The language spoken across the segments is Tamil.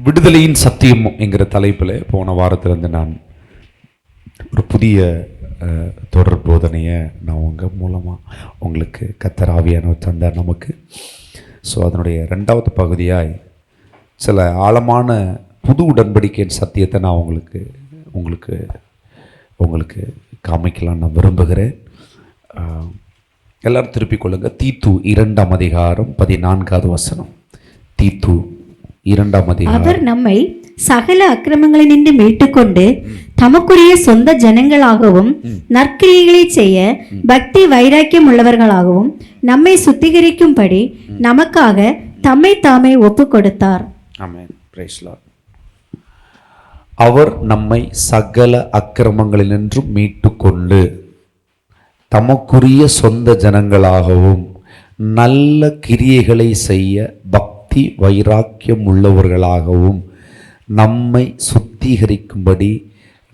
விடுதலையின் சத்தியம் என்கிற தலைப்பில் போன வாரத்திலிருந்து நான் ஒரு புதிய தொடர் போதனையை நான் உங்கள் மூலமாக உங்களுக்கு கர்த்தர் ஆவியானவர் தந்தார் நமக்கு. ஸோ அதனுடைய ரெண்டாவது பகுதியாய் சில ஆழமான புது உடன்படிக்கையின் சத்தியத்தை நான் உங்களுக்கு காமிக்கலாம் நான் விரும்புகிறேன். எல்லாரும் திருப்பிக் கொள்ளுங்கள். தீத்து 2ஆம் அதிகாரம் 14வது வசனம். தீத்து 2ஆம் அதிகாரம். அவர் நம்மை சகல அக்கிரமங்களினின்று மீட்டுக்கொண்டு தமக்குரிய சொந்த ஜனங்களாகவும் நற்கிரியைகளை செய்ய பக்தி வைராக்கியம் உள்ளவர்களாகவும் நம்மை சுத்திகரிக்கும்படி நமக்காக தம்மை தாமே ஒப்பு கொடுத்தார். ஆமென். Price Lord. அவர் நம்மை சகல அக்கிரமங்களினின்று மீட்டுக்கொண்டு தமக்குரிய சொந்த ஜனங்களாகவும் நல்ல கிரியைகளை செய்ய பக்தி வைராக்கியம் உள்ளவர்களாகவும் நம்மை சுத்திகரிக்கும்படி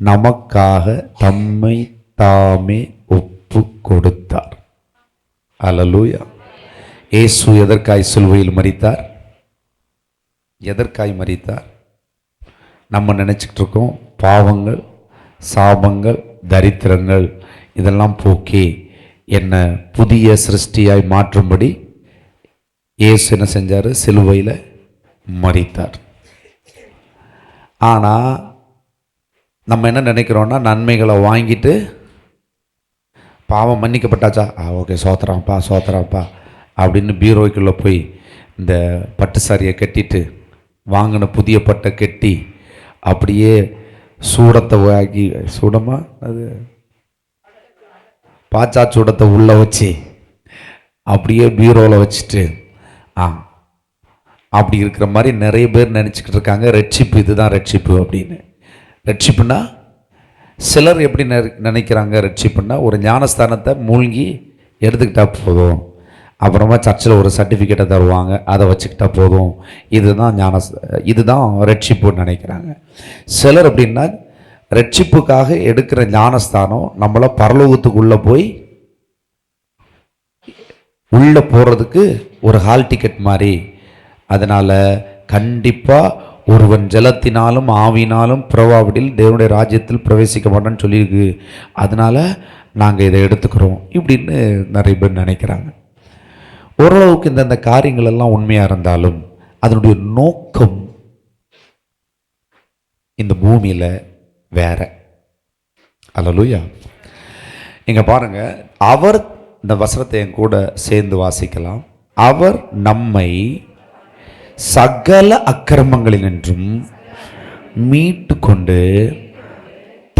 நமக்காக தம்மை தாமே ஒப்பு கொடுத்தார். அல்லேலூயா. இயேசு எதற்காய் சிலுவையில் மரித்தார்? எதற்காய் மரித்தார்? நம்ம நினச்சிக்கிட்டு இருக்கோம் பாவங்கள், சாபங்கள், தரித்திரங்கள் இதெல்லாம் போக்கி என்னை புதிய சிருஷ்டியாய் மாற்றும்படி இயேசு என்ன செஞ்சார்? சிலுவையில் மரித்தார். ஆனால் நம்ம என்ன நினைக்கிறோன்னா, நன்மைகளை வாங்கிட்டு பாவம் மன்னிக்கப்பட்டாச்சா, ஓகே சோத்திரம்ப்பா அப்படின்னு பீரோய்க்குள்ளே போய் இந்த பட்டு சாரியை கட்டிட்டு வாங்கின புதிய பட்டை கட்டி அப்படியே சூடத்தை வாங்கி சூடமா அது பாச்சா சூடத்தை உள்ளே வச்சு அப்படியே பீரோவில் வச்சுட்டு அப்படி இருக்கிற மாதிரி நிறைய பேர் நினச்சிக்கிட்டு இருக்காங்க. ரட்சிப்பு இதுதான் ரட்சிப்பு அப்படின்னு. ரட்சிப்புன்னா சிலர் எப்படி நினைக்கிறாங்க? ரட்சிப்புன்னா ஒரு ஞானஸ்தானத்தை மூழ்கி எடுத்துக்கிட்டா போதும், அப்புறமா சர்ச்சில் ஒரு சர்டிஃபிகேட்டை தருவாங்க, அதை வச்சுக்கிட்டா போதும், இதுதான் ரட்சிப்புன்னு நினைக்கிறாங்க. சிலர் அப்படின்னா ரட்சிப்புக்காக எடுக்கிற ஞானஸ்தானம் நம்மளை பரலோகத்துக்குள்ளே போய் உள்ளே போகிறதுக்கு ஒரு ஹால் டிக்கெட் மாதிரி. அதனால் கண்டிப்பாக ஒருவன் ஜலத்தினாலும் ஆவினாலும் பிறவாவிடில் தேவனுடைய ராஜ்யத்தில் பிரவேசிக்க மாட்டான்னு சொல்லியிருக்கு. அதனால் நாங்கள் இதை எடுத்துக்கிறோம் இப்படின்னு நிறைய பேர் நினைக்கிறாங்க. ஓரளவுக்கு இந்தந்த காரியங்கள் எல்லாம் உண்மையாக இருந்தாலும் அதனுடைய நோக்கம் இந்த பூமியில் வேற. அல்லேலூயா. இங்கே பாருங்க, அவர், இந்த வசனத்தை என் கூட சேர்ந்து வாசிக்கலாம். அவர் நம்மை சகல அக்கிரமங்களினின்றும் மீட்டு கொண்டு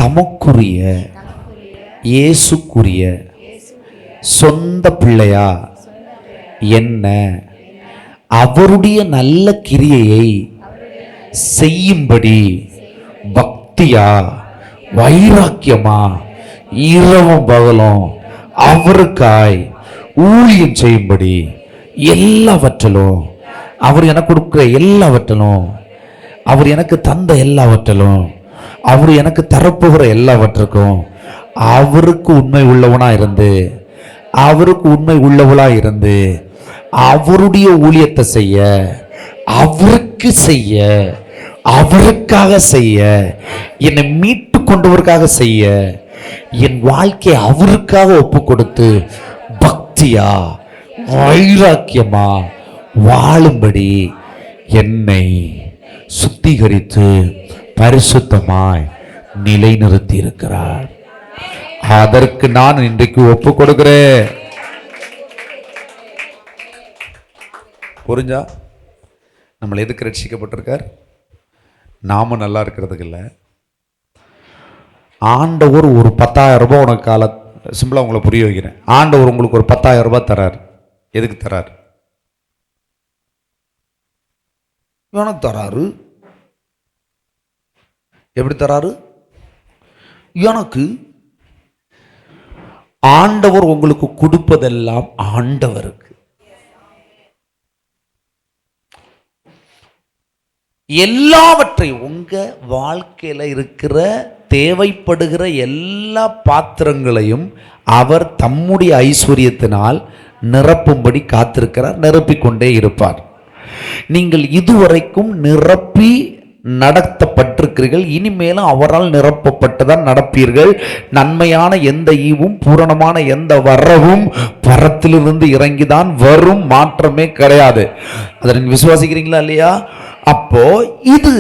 தமக்குரிய இயேசுக்குரிய சொந்த பிள்ளையா என்ன அவருடைய நல்ல கிரியையை செய்யும்படி பக்தியா வைராக்கியமா இரவும் பகலும் அவருக்காய் ஊழியம் செய்யும்படி எல்லாவற்றிலும், அவர் எனக்கு கொடுக்குற எல்லாவற்றிலும், அவர் எனக்கு தந்த எல்லாவற்றிலும், அவர் எனக்கு தரப்போகிற எல்லாவற்றுக்கும் அவருக்கு உண்மை உள்ளவனா இருந்து, அவருக்கு உண்மை உள்ளவளா இருந்து அவருடைய ஊழியத்தை செய்ய, அவருக்கு செய்ய, அவருக்காக செய்ய, என்னை மீட்டு கொண்டவருக்காக செய்ய, என் வாழ்க்கையை அவருக்காக ஒப்பு கொடுத்து பக்தியா வைராக்கியமா வாழும்படி என்னை சுத்திகரித்து பரிசுத்தமாய் நிலைநிறுத்தி இருக்கிறார். அதற்கு நான் இன்றைக்கு ஒப்பு கொடுக்கிறேன். புரிஞ்சா? நம்மளை எதுக்கு ரட்சிக்கப்பட்டிருக்கார்? நாம நல்லா இருக்கிறதுக்கு இல்லை. ஆண்டவர் ஒரு 10,000 ரூபாய் உனக்கு சிம்பிளாக உங்களை புரிய வைக்கிறேன். ஆண்டவர் உங்களுக்கு ஒரு 10,000 ரூபாய் தரார். எதுக்கு தரார்? எனக்கு தராரு. எப்படி தராரு? எனக்கு. ஆண்டவர் உங்களுக்கு கொடுப்பதெல்லாம் ஆண்டவருக்கு. எல்லாவற்றையும் உங்க வாழ்க்கையில இருக்கிற தேவைப்படுகிற எல்லா பாத்திரங்களையும் அவர் தம்முடைய ஐஸ்வர்யத்தினால் நிரப்பும்படி காத்திருக்கிறார், நிரப்பிக்கொண்டே இருப்பார். நீங்கள் இதுவரைக்கும் நிரப்பி நடத்தப்பட்டிருக்கிறீர்கள், இனிமேலும் அவரால் நிரப்பப்பட்டுதான் நடப்பீர்கள். நன்மையான எந்த ஈவும் பூரணமான எந்த வரவும் பரத்திலிருந்து இறங்கிதான் வரும், மாற்றமே கிடையாது. அதை நீங்க விசுவாசிக்கிறீங்களா இல்லையா? அப்போ இது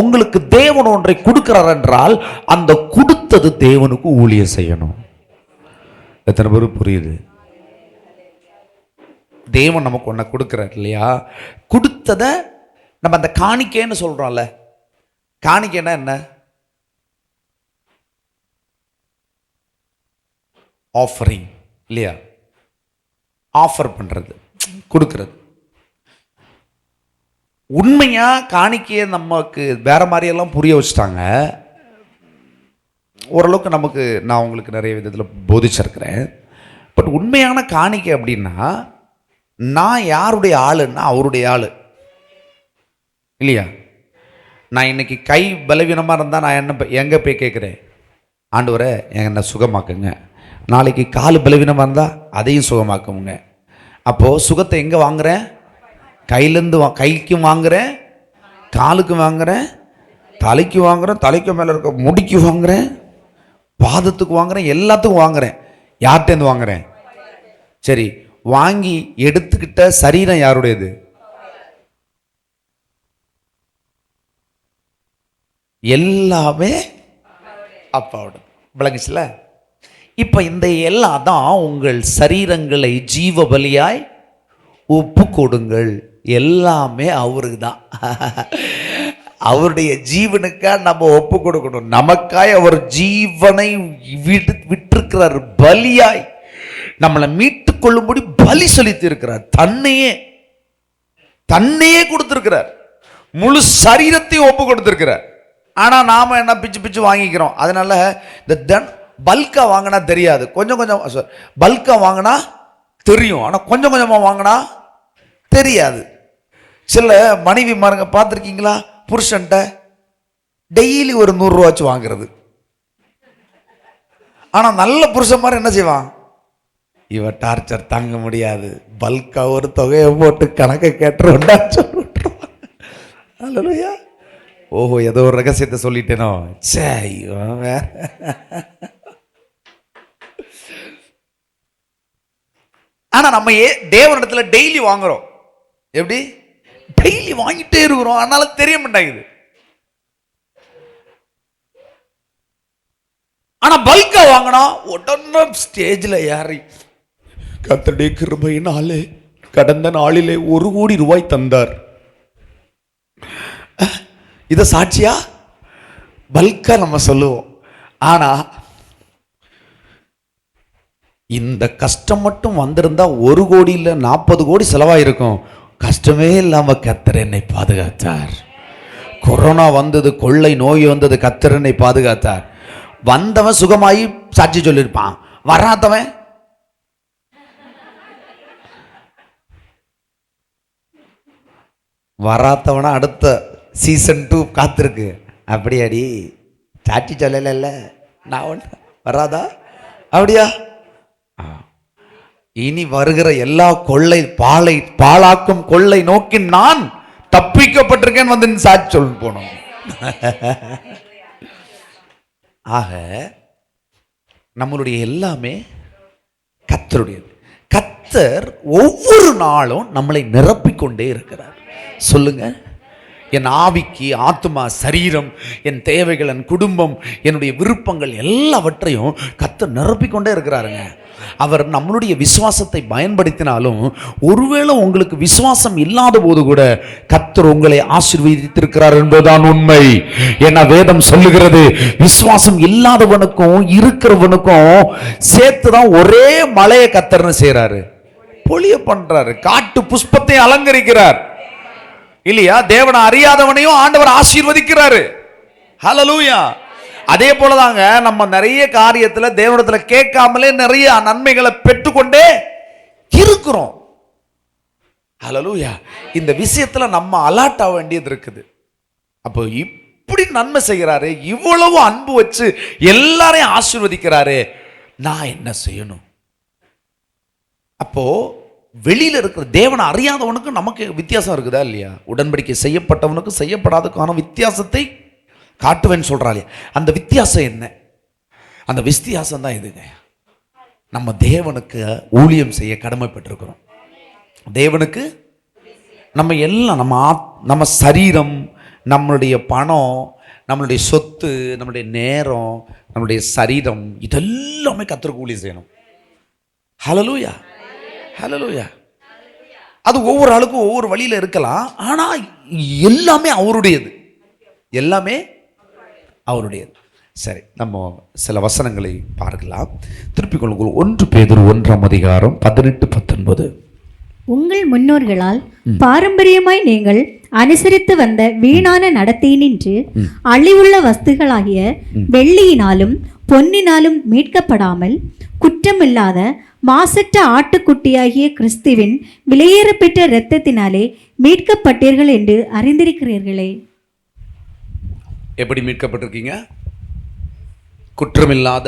உங்களுக்கு தேவன் ஒன்றை கொடுக்கிறார் என்றால் அந்த கொடுத்தது தேவனுக்கு ஊழியம் செய்யணும். எத்தனை பேர் புரியுது? தேவன் நமக்கு ஒன்றை கொடுக்கிறார் இல்லையா? கொடுத்ததை நம்ம அந்த காணிக்கைன்னு சொல்றோம்ல. காணிக்கைன்னா என்ன? ஆஃபரிங் இல்லையா? ஆஃபர் பண்றது, கொடுக்கிறது. உண்மையா காணிக்கையை நமக்கு வேற மாதிரியெல்லாம் புரிய வச்சுட்டாங்க. ஓரளவுக்கு நமக்கு நான் உங்களுக்கு நிறைய விதத்தில் போதிச்சிருக்கிறேன். பட் உண்மையான காணிக்கை அப்படின்னா, நான் யாருடைய ஆளுன்னா அவருடைய ஆளு இல்லையா? நான் இன்னைக்கு கை பலவீனமாக இருந்தால் நான் எங்கே போய் கேட்குறேன்? ஆண்டவரே என்னை சுகமாக்குங்க. நாளைக்கு கால் பலவீனமாக இருந்தால் அதையும் சுகமாக்குங்க. அப்போது சுகத்தை எங்கே வாங்குறேன்? கையிலேருந்து கைக்கும் வாங்குறேன், காலுக்கும் வாங்குறேன், தலைக்கு வாங்குறேன், தலைக்கு மேலே இருக்க முடிக்கு வாங்குறேன், பாதத்துக்கு வாங்குறேன், எல்லாத்துக்கும் வாங்குறேன். யார்கிட்டேருந்து வாங்குறேன்? சரி, வாங்கி எடுத்துக்கிட்ட சரீரம் யாருடையது? எல்லாமே அப்பாவோட. விளங்குச்சுல? இப்ப இந்த எல்லாம் தான் உங்கள் சரீரங்களை ஜீவ பலியாய் ஒப்பு கொடுங்கள். எல்லாமே அவருக்கு தான். அவருடைய ஜீவனுக்காக நம்ம ஒப்பு கொடுக்கணும். நமக்காய் அவர் ஜீவனை விட்டிருக்கிறார், பலியாய் நம்மளை மீட்டு கொள்ளும்படி பலி செலுத்தி இருக்கிறார். தன்னையே கொடுத்திருக்கிறார், முழு சரீரத்தையும் ஒப்பு கொடுத்திருக்கிறார். ஆனா நாம என்ன பிச்சு பிச்சு வாங்கிக்கிறோம். அதனால இந்த பல்கா வாங்கினா தெரியாது, கொஞ்சம் கொஞ்சம் பல்கா வாங்கினா தெரியும், ஆனா கொஞ்சம் கொஞ்சமா வாங்கினா தெரியாது. சில மனைவி மாருங்க பார்த்துருக்கீங்களா? புருஷன்ட்ட டெய்லி ஒரு 100 ரூபாச்சு வாங்குறது. ஆனா நல்ல புருஷன் மாதிரி என்ன செய்வான்? இவ டார்ச்சர் தாங்க முடியாது, பல்கா ஒரு தொகையை போட்டு கணக்கை கேட்டுருவா சொல்லிட்டுருவான். அல்லேலூயா. ஓஹோ, ஏதோ ஒரு ரகசியத்தை சொல்லிட்டேனோ. சரி, ஆனா நம்ம தேவனிடத்துல டெய்லி வாங்குறோம். எப்படி? டெய்லி வாங்கிட்டே இருக்கிறோம், அதனால தெரிய மாட்டேங்குது. ஆனா பல்கா வாங்கினா உடனே ஸ்டேஜ்ல ஏறி கர்த்தருடைய கிருபையினாலே கடந்த நாளிலே 1 கோடி ரூபாய் தந்தார். இத சாட்சியா பல்கா நம்ம சொல்லுவோம். ஆனா இந்த கஷ்டம் மட்டும் வந்திருந்தா 1 கோடி இல்ல 40 கோடி செலவாயிருக்கும். கஷ்டமே இல்லாம கர்த்தர் என்னை பாதுகாத்தார். கொரோனா வந்தது, கொள்ளை நோய் வந்தது, கர்த்தர் என்னை பாதுகாத்தார். வந்தவன் சுகமாயி சாட்சி சொல்லியிருப்பான், வராதவன் வராதவனா அடுத்த சீசன் 2 காத்திருக்கு. அப்படியாடி சாட்சி சொல்லல, நான் ஒன்று வராதா? அப்படியா? இனி வருகிற எல்லா கொள்ளை பாழாக்கும் கொள்ளை நோக்கி நான் தப்பிக்கப்பட்டிருக்கேன் வந்து சாட்சி சொல்ல போனோம். ஆக நம்மளுடைய எல்லாமே கர்த்தருடையது. கர்த்தர் ஒவ்வொரு நாளும் நம்மளை நிரப்பிக்கொண்டே இருக்கிறார். சொல்லுங்க, என் ஆவிக்கு, ஆத்மா, சரீரம், என் தேவைகள், என் குடும்பம், என்னுடைய விருப்பங்கள் எல்லாவற்றையும் கர்த்தர் நிரப்பிக்கொண்டே இருக்கிறாருங்க. அவர் நம்மளுடைய விசுவாசத்தை பயன்படுத்தினாலும், ஒருவேளை உங்களுக்கு விசுவாசம் இல்லாத போது கூட கர்த்தர் உங்களை ஆசீர்வதித்திருக்கிறார் என்பதுதான் உண்மை. என வேதம் சொல்லுகிறது, விசுவாசம் இல்லாதவனுக்கும் இருக்கிறவனுக்கும் சேர்த்துதான் ஒரே மலையை கர்த்தர்னு செய்யறாரு, பொழிய பண்றாரு, காட்டு புஷ்பத்தை அலங்கரிக்கிறார் இல்லையா? தேவனை அறியாதவனையும் ஆண்டவர் ஆசீர்வதிக்கிறாரு. ஹல்லேலூயா. அதே போலதாங்க நம்ம நிறைய காரியத்துல தேவனிடத்துல கேட்காமலே நிறைய நன்மைகளை பெற்றுக்கொண்டே இருக்கிறோம். ஹல்லேலூயா. இந்த விஷயத்துல நம்ம அலர்ட் ஆக வேண்டியது இருக்குது. அப்போ இப்படி நன்மை செய்கிறாரு, இவ்வளவு அன்பு வச்சு எல்லாரையும் ஆசீர்வதிக்கிறாரு, நான் என்ன செய்யணும்? அப்போ வெளியில் இருக்கிற தேவனை அறியாதவனுக்கும் நமக்கு வித்தியாசம் இருக்குதா இல்லையா? உடன்படிக்கை செய்யப்பட்டவனுக்கும் செய்யப்படாததுக்கான வித்தியாசத்தை காட்டுவேன்னு சொல்கிறாளே, அந்த வித்தியாசம் என்ன? அந்த வித்தியாசம் தான் இதுங்க. நம்ம தேவனுக்கு ஊழியம் செய்ய கடமைப்பட்டிருக்கிறோம். தேவனுக்கு நம்ம எல்லாம் நம்ம சரீரம், நம்மளுடைய பணம், நம்மளுடைய சொத்து, நம்மளுடைய நேரம், நம்மளுடைய சரீரம், இதெல்லாமே கர்த்தருக்கு ஊழியம் செய்யணும். ஹல்லேலூயா, ஹல்லேலூயா. அது ஒவ்வொரு ஆளுக்கும் ஒவ்வொரு வழியில் இருக்கலாம். ஆனால் எல்லாமே அவருடையது, எல்லாமே அவருடையது. சரி, நம்ம சில வசனங்களை பார்க்கலாம். திருப்பிக் கொள்ளுங்கள். 1 பேதுரு 1:18-19. உங்கள் முன்னோர்களால் பாரம்பரியமாய் நீங்கள் அனுசரித்து வந்த வீணான நடத்தையினின்று அழிவுள்ள வஸ்துகளாகிய வெள்ளியினாலும் பொன்னினாலும் மீட்கப்படாமல் குற்றமில்லாத மாசற்ற ஆட்டுக்குட்டியாகிய கிறிஸ்துவின் விலையேறப்பெற்ற இரத்தத்தினாலே மீட்கப்பட்டீர்கள் என்று அறிந்திருக்கிறீர்களே. எப்படி மீட்கப்பட்டிருக்கீங்க? குற்றமில்லாத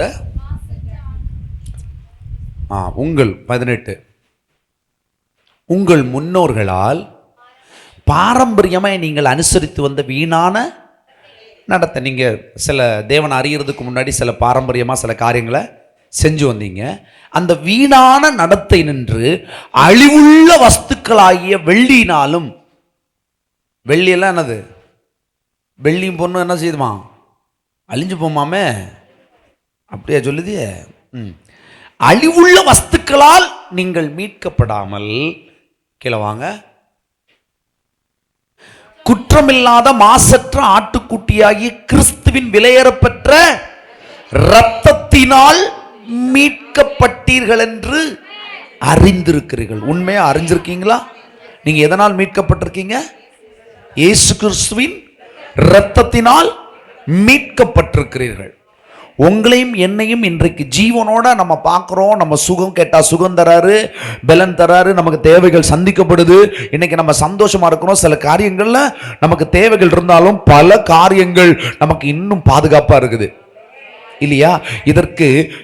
உங்கள் 18 உங்கள் முன்னோர்களால் பாரம்பரியமாக நீங்கள் அனுசரித்து வந்த வீணான நடத்தை. நீங்கள் சில தேவனை அறியறதுக்கு முன்னாடி சில பாரம்பரியமாக சில காரியங்களை செஞ்சு வந்தீங்க. அந்த வீணான நடத்தை நின்று அழிவுள்ள வஸ்துக்களாகிய வெள்ளியினாலும், வெள்ளியெல்லாம் என்னது? வெள்ளியும் பொண்ணும் என்ன செய்யுதுமா? அழிஞ்சு போமாமே, அப்படியா சொல்லுது? அழிவுள்ள வஸ்துக்களால் நீங்கள் மீட்கப்படாமல், கீழே வாங்க, குற்றமில்லாத மாசற்ற ஆட்டுக்குட்டியாகிய கிறிஸ்துவின் விலையேறப்பெற்ற இரத்தத்தினால் மீட்கப்பட்டீர்கள் என்று அறிந்திருக்கிறீர்கள். உண்மையா அறிஞ்சிருக்கீங்களா? நீங்க எதனால் மீட்கப்பட்டிருக்கீங்க? இயேசு கிறிஸ்துவின் இரத்தத்தினால் மீட்கப்பட்டிருக்கிறீர்கள். உங்களையும் என்னையும் இன்றைக்கு ஜீவனோட நம்ம பார்க்குறோம். நம்ம சுகம் கேட்டால் சுகம் தராரு, பலன் தராரு, நமக்கு தேவைகள் சந்திக்கப்படுது. இன்னைக்கு நம்ம சந்தோஷமா இருக்கிறோம். சில காரியங்கள்ல நமக்கு தேவைகள் இருந்தாலும் பல காரியங்கள் நமக்கு இன்னும் பாதுகாப்பாக இருக்குது இல்லையா?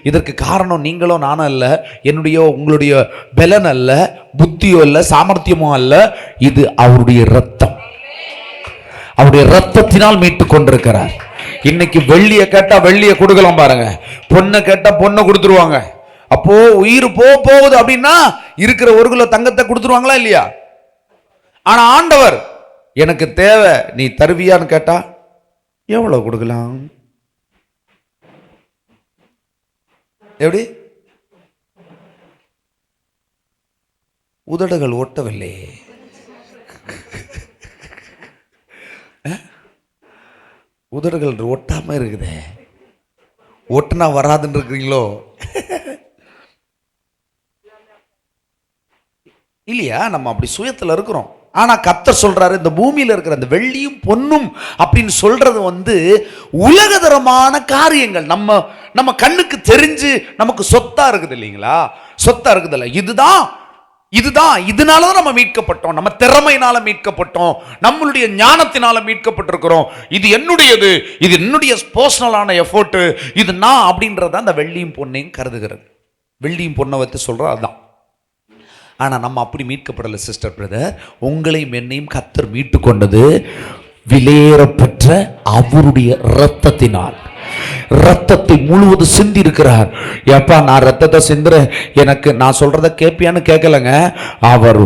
இதற்கு காரணம் நீங்களோ நானும் அல்ல, என்னுடைய உங்களுடைய பலன் அல்ல, புத்தியோ அல்ல, சாமர்த்தியமோ அல்ல. இது அவருடைய இரத்தம். அவருடைய இரத்தத்தினால் மீட்டு கொண்டிருக்கிறார். இன்னைக்கு வெள்ளியை கேட்டா வெள்ளியை கொடுக்கலாம் பாருங்க, பொண்ணை கேட்டா பொண்ணை கொடுத்துருவாங்க. அப்போ உயிர் போகுது அப்படின்னா இருக்கிற 1 கிலோ தங்கத்தை கொடுத்துருவாங்களா இல்லையா? ஆனா ஆண்டவர் எனக்கு தேவை, நீ தருவியான்னு கேட்டா எவ்வளவு கொடுக்கலாம்? எப்படி? உதடுகள் ஒட்டவில்லை. உதடுகள் ஒட்டாம இருக்குது. ஒட்டினா வராதுன்னு இருக்கிறீங்களோ இல்லையா? நம்ம அப்படி சுயத்தில் இருக்கிறோம். ஆனா கர்த்தர் சொல்றாரு, இந்த பூமியில இருக்கிற அந்த வெள்ளியும் பொன்னும் அப்படின்னு சொல்றது உலகதரமான காரியங்கள். நம்ம கண்ணுக்கு தெரிஞ்சு நமக்கு சொத்தா இருக்குது இல்லைங்களா? சொத்தா இருக்குதுல்ல, இதனாலதான் நம்ம மீட்கப்பட்டோம். நம்ம திறமையினால மீட்கப்பட்டோம், நம்மளுடைய ஞானத்தினால மீட்கப்பட்டிருக்கிறோம். இது என்னுடையது, இது என்னுடைய பர்சனலான எஃபோர்ட், இது நான் அப்படின்றத அந்த வெள்ளியும் பொன்னையும் கருதுகிறது. வெள்ளியும் பொண்ணை வச்சு சொல்றோம் அதுதான். ஆனா நம்ம அப்படி மீட்கப்படலை சிஸ்டர் பிரதர். உங்களையும் என்னையும் கர்த்தர் மீட்டு கொண்டது விலையேறப்பெற்ற அவருடைய இரத்தத்தினால். ரத்தத்தை முழுவதும் சிந்தி இருக்கிறார். ஏப்பா நான் ரத்தத்தை சிந்துறேன், எனக்கு நான் சொல்றத கேட்பியான்னு கேட்கலங்க. அவர்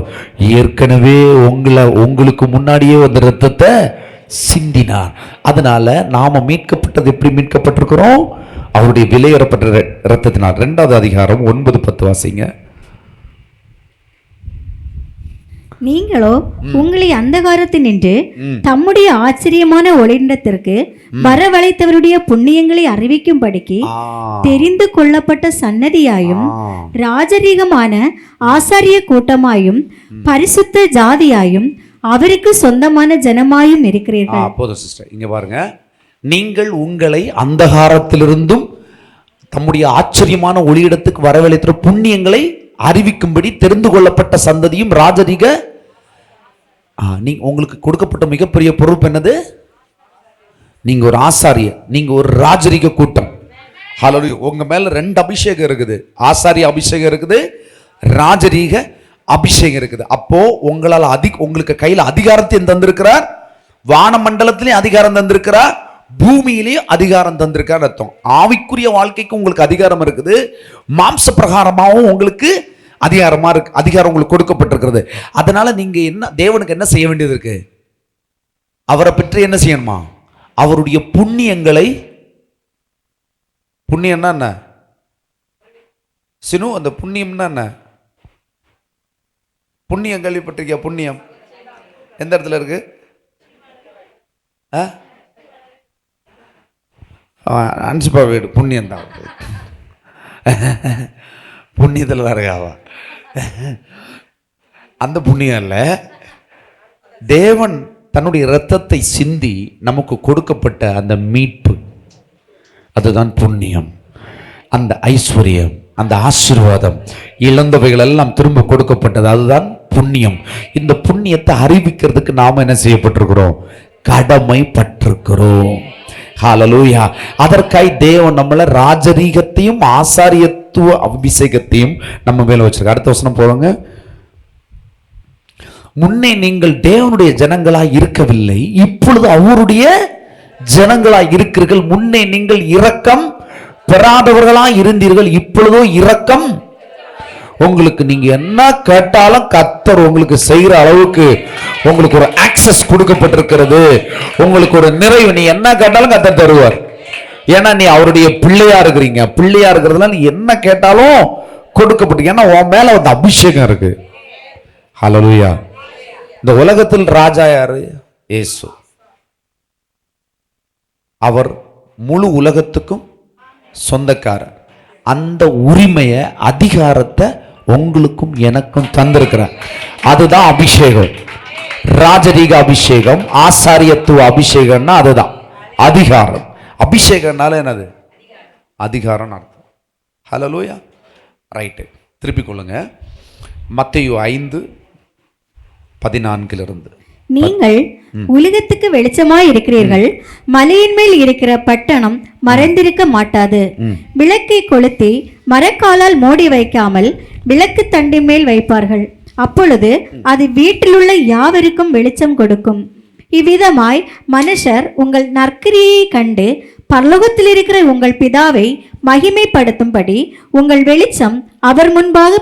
ஏற்கனவே உங்களுக்கு முன்னாடியே வந்து ரத்தத்தை சிந்தினார். அதனால நாம மீட்கப்பட்டது எப்படி மீட்கப்பட்டிருக்கிறோம்? அவருடைய விலையேறப்பட்ட ரத்தத்தினால். 2வது அதிகாரம் 9-10 வாசிங்க. நீங்களோ உங்களை அந்தகாரத்தினின்று தம்முடைய ஆச்சரியமான ஒளியிடத்திற்கு வரவழைத்தவருடைய புண்ணியங்களை அறிவிக்கும்படிக்கு தெரிந்து கொள்ளப்பட்ட சன்னதியாயும் ராஜரீகமான ஆசாரிய கூட்டமாயும் பரிசுத்த ஜாதியாயும் அவருக்கு சொந்தமான ஜனமாயும் இருக்கிறீர்கள். போதும் சிஸ்டர், இங்க பாருங்க. நீங்கள் உங்களை அந்தகாரத்திலிருந்தும் தம்முடைய ஆச்சரியமான ஒளியிடத்துக்கு வரவழைத்த புண்ணியங்களை அறிவிக்கும்படி தெரிந்து கொள்ளப்பட்ட சந்ததியும் ராஜரீக. உங்களுக்கு கொடுக்கப்பட்ட மிகப்பெரிய பொறுப்பு என்னது? நீங்க ஒரு ஆசாரிய, நீங்க ஒரு ராஜரீக கூட்டம். ஹல்லேலூயா. உங்க மேல 2 அபிஷேகம் இருக்குது. ஆசாரிய அபிஷேகம் இருக்குது, ராஜரீக அபிஷேகம் இருக்குது. அப்போ உங்களால் உங்களுக்கு கையில் அதிகாரத்தையும் தந்திருக்கிறார், வானமண்டலத்திலையும் அதிகாரம் தந்திருக்கிறார், பூமியிலேயும் அதிகாரம் தந்திருக்கார் அர்த்தம். ஆவிக்குரிய வாழ்க்கைக்கு உங்களுக்கு அதிகாரம் இருக்குது, மாம்ச பிரகாரமாகவும் உங்களுக்கு அதிகாரம் உங்களுக்கு கொடுக்கப்பட்டிருக்கிறது. அதனால நீங்க என்ன தேவனுக்கு என்ன செய்ய வேண்டியது இருக்கு? அவரை பற்றி என்ன செய்யணுமா? அவருடைய புண்ணியங்களை, புண்ணியம்னா என்ன சினு? அந்த புண்ணியம்னா என்ன? புண்ணியம் கேள்விப்பட்டிருக்கியா? புண்ணியம் எந்த இடத்துல இருக்கு? அன்சிப்பா வீடு புண்ணியம் தான். புண்ணியத்தில் தான் இருக்காவா? அந்த புண்ணியம் இல்லை. தேவன் தன்னுடைய இரத்தத்தை சிந்தி நமக்கு கொடுக்கப்பட்ட அந்த மீட்பு, அதுதான் புண்ணியம். அந்த ஐஸ்வர்யம், அந்த ஆசீர்வாதம், இழந்தவைகள் எல்லாம் திரும்ப கொடுக்கப்பட்டது, அதுதான் புண்ணியம். இந்த புண்ணியத்தை அறிவிக்கிறதுக்கு நாம என்ன செய்யப்பட்டிருக்கிறோம்? கடமைப்பட்டிருக்கிறோம். ஹல்லேலூயா. அதற்காய் தேவன் நம்மளை ராஜரீகத்தையும் ஆசாரியத்துவ அபிஷேகத்தையும் நம்ம மேல வச்சிருக்க. அடுத்த வசனம் போறோங்க. முன்னே நீங்கள் தேவனுடைய ஜனங்களாய் இருக்கவில்லை, இப்பொழுது அவருடைய ஜனங்களாய் இருக்கிறீர்கள். முன்னே நீங்கள் இரக்கம் பெறாதவர்களாய் இருந்தீர்கள், இப்பொழுதோ இரக்கம் உங்களுக்கு. நீங்க என்ன கேட்டாலும் கர்த்தர் உங்களுக்கு செய்யற அளவுக்கு உங்களுக்கு ஒரு ஆக்சஸ் கொடுக்கப்பட்டிருக்கிறது. உங்களுக்கு ஒரு நிறைவு. நீ என்ன கேட்டாலும் கர்த்தர் தருவார். ஏன்னா நீ அவருடைய பிள்ளையா இருக்கிறீங்க. பிள்ளையா இருக்கிறதுனால நீ என்ன கேட்டாலும் கொடுக்கப்பட்டு, ஏன்னா உன் மேல வந்து அபிஷேகம் இருக்கு. ஹல்லேலூயா. இந்த உலகத்தில் ராஜா யாரு? இயேசு. அவர் முழு உலகத்துக்கும் சொந்தக்காரர். அந்த உரிமையை, அதிகாரத்தை உங்களுக்கும் எனக்கும் தந்திருக்கிறார். அதுதான் அபிஷேகம். ராஜரீக அபிஷேகம், ஆசாரியத்துவ அபிஷேகம்னா அதுதான் அதிகாரம். அபிஷேகம்னால என்னது? அதிகாரம் அர்த்தம். ஹல்லேலூயா. ரைட்டு, திருப்பிக் கொள்ளுங்க. மத்தேயு 5:14 நீங்கள் உலகத்துக்கு வெளிச்சமாய் இருக்கிறீர்கள். மலையின் மேல் இருக்கிற பட்டணம் மறைந்திருக்க மாட்டாது. விளக்கை கொளுத்தி மரக்காலால் மூடி வைக்காமல் விளக்கு தண்டி மேல் வைப்பார்கள். அப்பொழுது அது வீட்டிலுள்ள யாவருக்கும் வெளிச்சம் கொடுக்கும். இவ்விதமாய் மனுஷர் உங்கள் நற்கிரியை கண்டு பரலோகத்தில் இருக்கிற உங்கள் பிதாவை மகிமைப்படுத்தும்படி உங்கள் வெளிச்சம் அவர் முன்பாக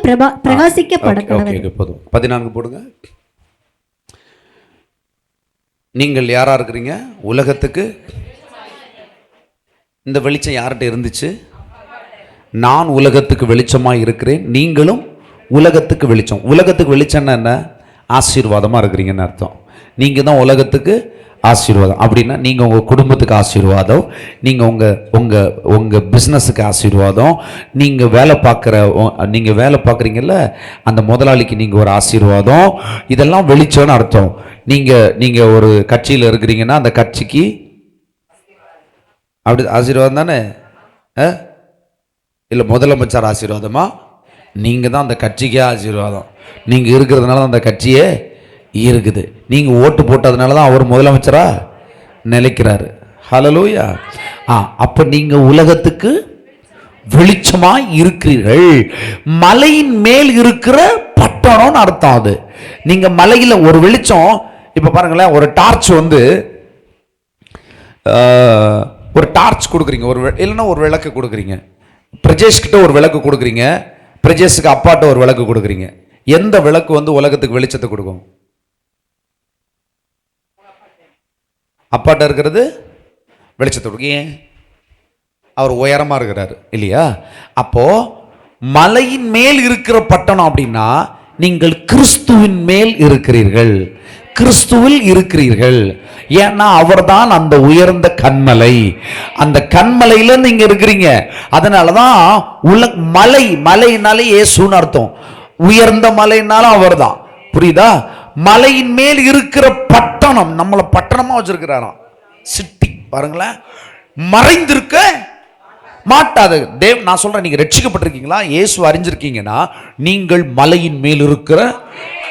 பிரகாசிக்கப்பட கடவுது. 14 போடுங்க. நீங்கள் யாரா இருக்கிறீங்க? உலகத்துக்கு. இந்த வெளிச்சம் யார்கிட்ட இருந்துச்சு? நான் உலகத்துக்கு வெளிச்சமாக இருக்கிறேன், நீங்களும் உலகத்துக்கு வெளிச்சம். உலகத்துக்கு வெளிச்சம்னா என்ன? ஆசீர்வாதமாக இருக்கிறீங்கன்னு அர்த்தம். நீங்கள் தான் உலகத்துக்கு ஆசீர்வாதம். அப்படின்னா நீங்கள் உங்கள் குடும்பத்துக்கு ஆசீர்வாதம், நீங்கள் உங்கள் பிஸ்னஸுக்கு ஆசீர்வாதம், நீங்கள் வேலை பார்க்குறீங்கல்ல அந்த முதலாளிக்கு நீங்கள் ஒரு ஆசீர்வாதம். இதெல்லாம் வெளிச்சம்னு அர்த்தம். நீங்கள் ஒரு கட்சியில் இருக்கிறீங்கன்னா அந்த கட்சிக்கு அப்படி ஆசீர்வாதம் தானே? இல்லை முதலமைச்சர் ஆசீர்வாதமா? நீங்கள் தான் அந்த கட்சிக்கே ஆசீர்வாதம். நீங்கள் இருக்கிறதுனால தான் அந்த கட்சியே இருக்குது. நீங்கள் ஓட்டு போட்டதுனால தான் அவர் முதலமைச்சரா நிலைக்கிறாரு. ஹல்லேலூயா. அப்போ நீங்கள் உலகத்துக்கு வெளிச்சமாய் இருக்கிறீர்கள். மலையின் மேல் இருக்கிற பட்டணம்னு அர்த்தம். அது நீங்கள் மலையில் ஒரு வெளிச்சம். இப்போ பாருங்களேன், ஒரு டார்ச் வந்து ஒரு டார்ச் கொடுக்குறீங்க, இல்லைன்னா ஒரு விளக்கு கொடுக்குறீங்க. பிரஜேஷ் கிட்ட ஒரு விளக்கு கொடுக்குறீங்க, பிரஜேஷுக்கு அப்பாட்ட ஒரு விளக்கு கொடுக்குறீங்க. எந்த விளக்கு வந்து உலகத்துக்கு வெளிச்சத்தை கொடுக்கும்? அப்பாட்ட இருக்கிறது வெளிச்சத்தை கொடுக்கும். ஏன்? அவர் உயரமா இருக்கிறாரு இல்லையா? அப்போ மலையின் மேல் இருக்கிற பட்டணம் அப்படின்னா நீங்கள் கிறிஸ்துவின் மேல் இருக்கிறீர்கள், கிறிஸ்துவில் இருக்கிறீர்கள். ஏன்னா அவர்தான் அந்த உயர்ந்த கன்மலை. அந்த கன்மலையில நீங்க இருக்கிறீங்க. அதனாலதான் மலைனாலே இயேசுன்னு அர்த்தம். உயர்ந்த மலைனாலும் அவர் தான். புரியுதா? மலையின் மேல் இருக்கிற பட்டணம் நம்மளை பட்டணமா வச்சிருக்கிறாராம். சிட்டி பாருங்களேன், மறைந்திருக்க மாட்டாது. நான் சொல்றேன், நீங்க ரட்சிக்கப்பட்டிருக்கீங்களா, இயேசு அறிஞ்சிருக்கீங்கன்னா நீங்கள் மலையின் மேல் இருக்கிற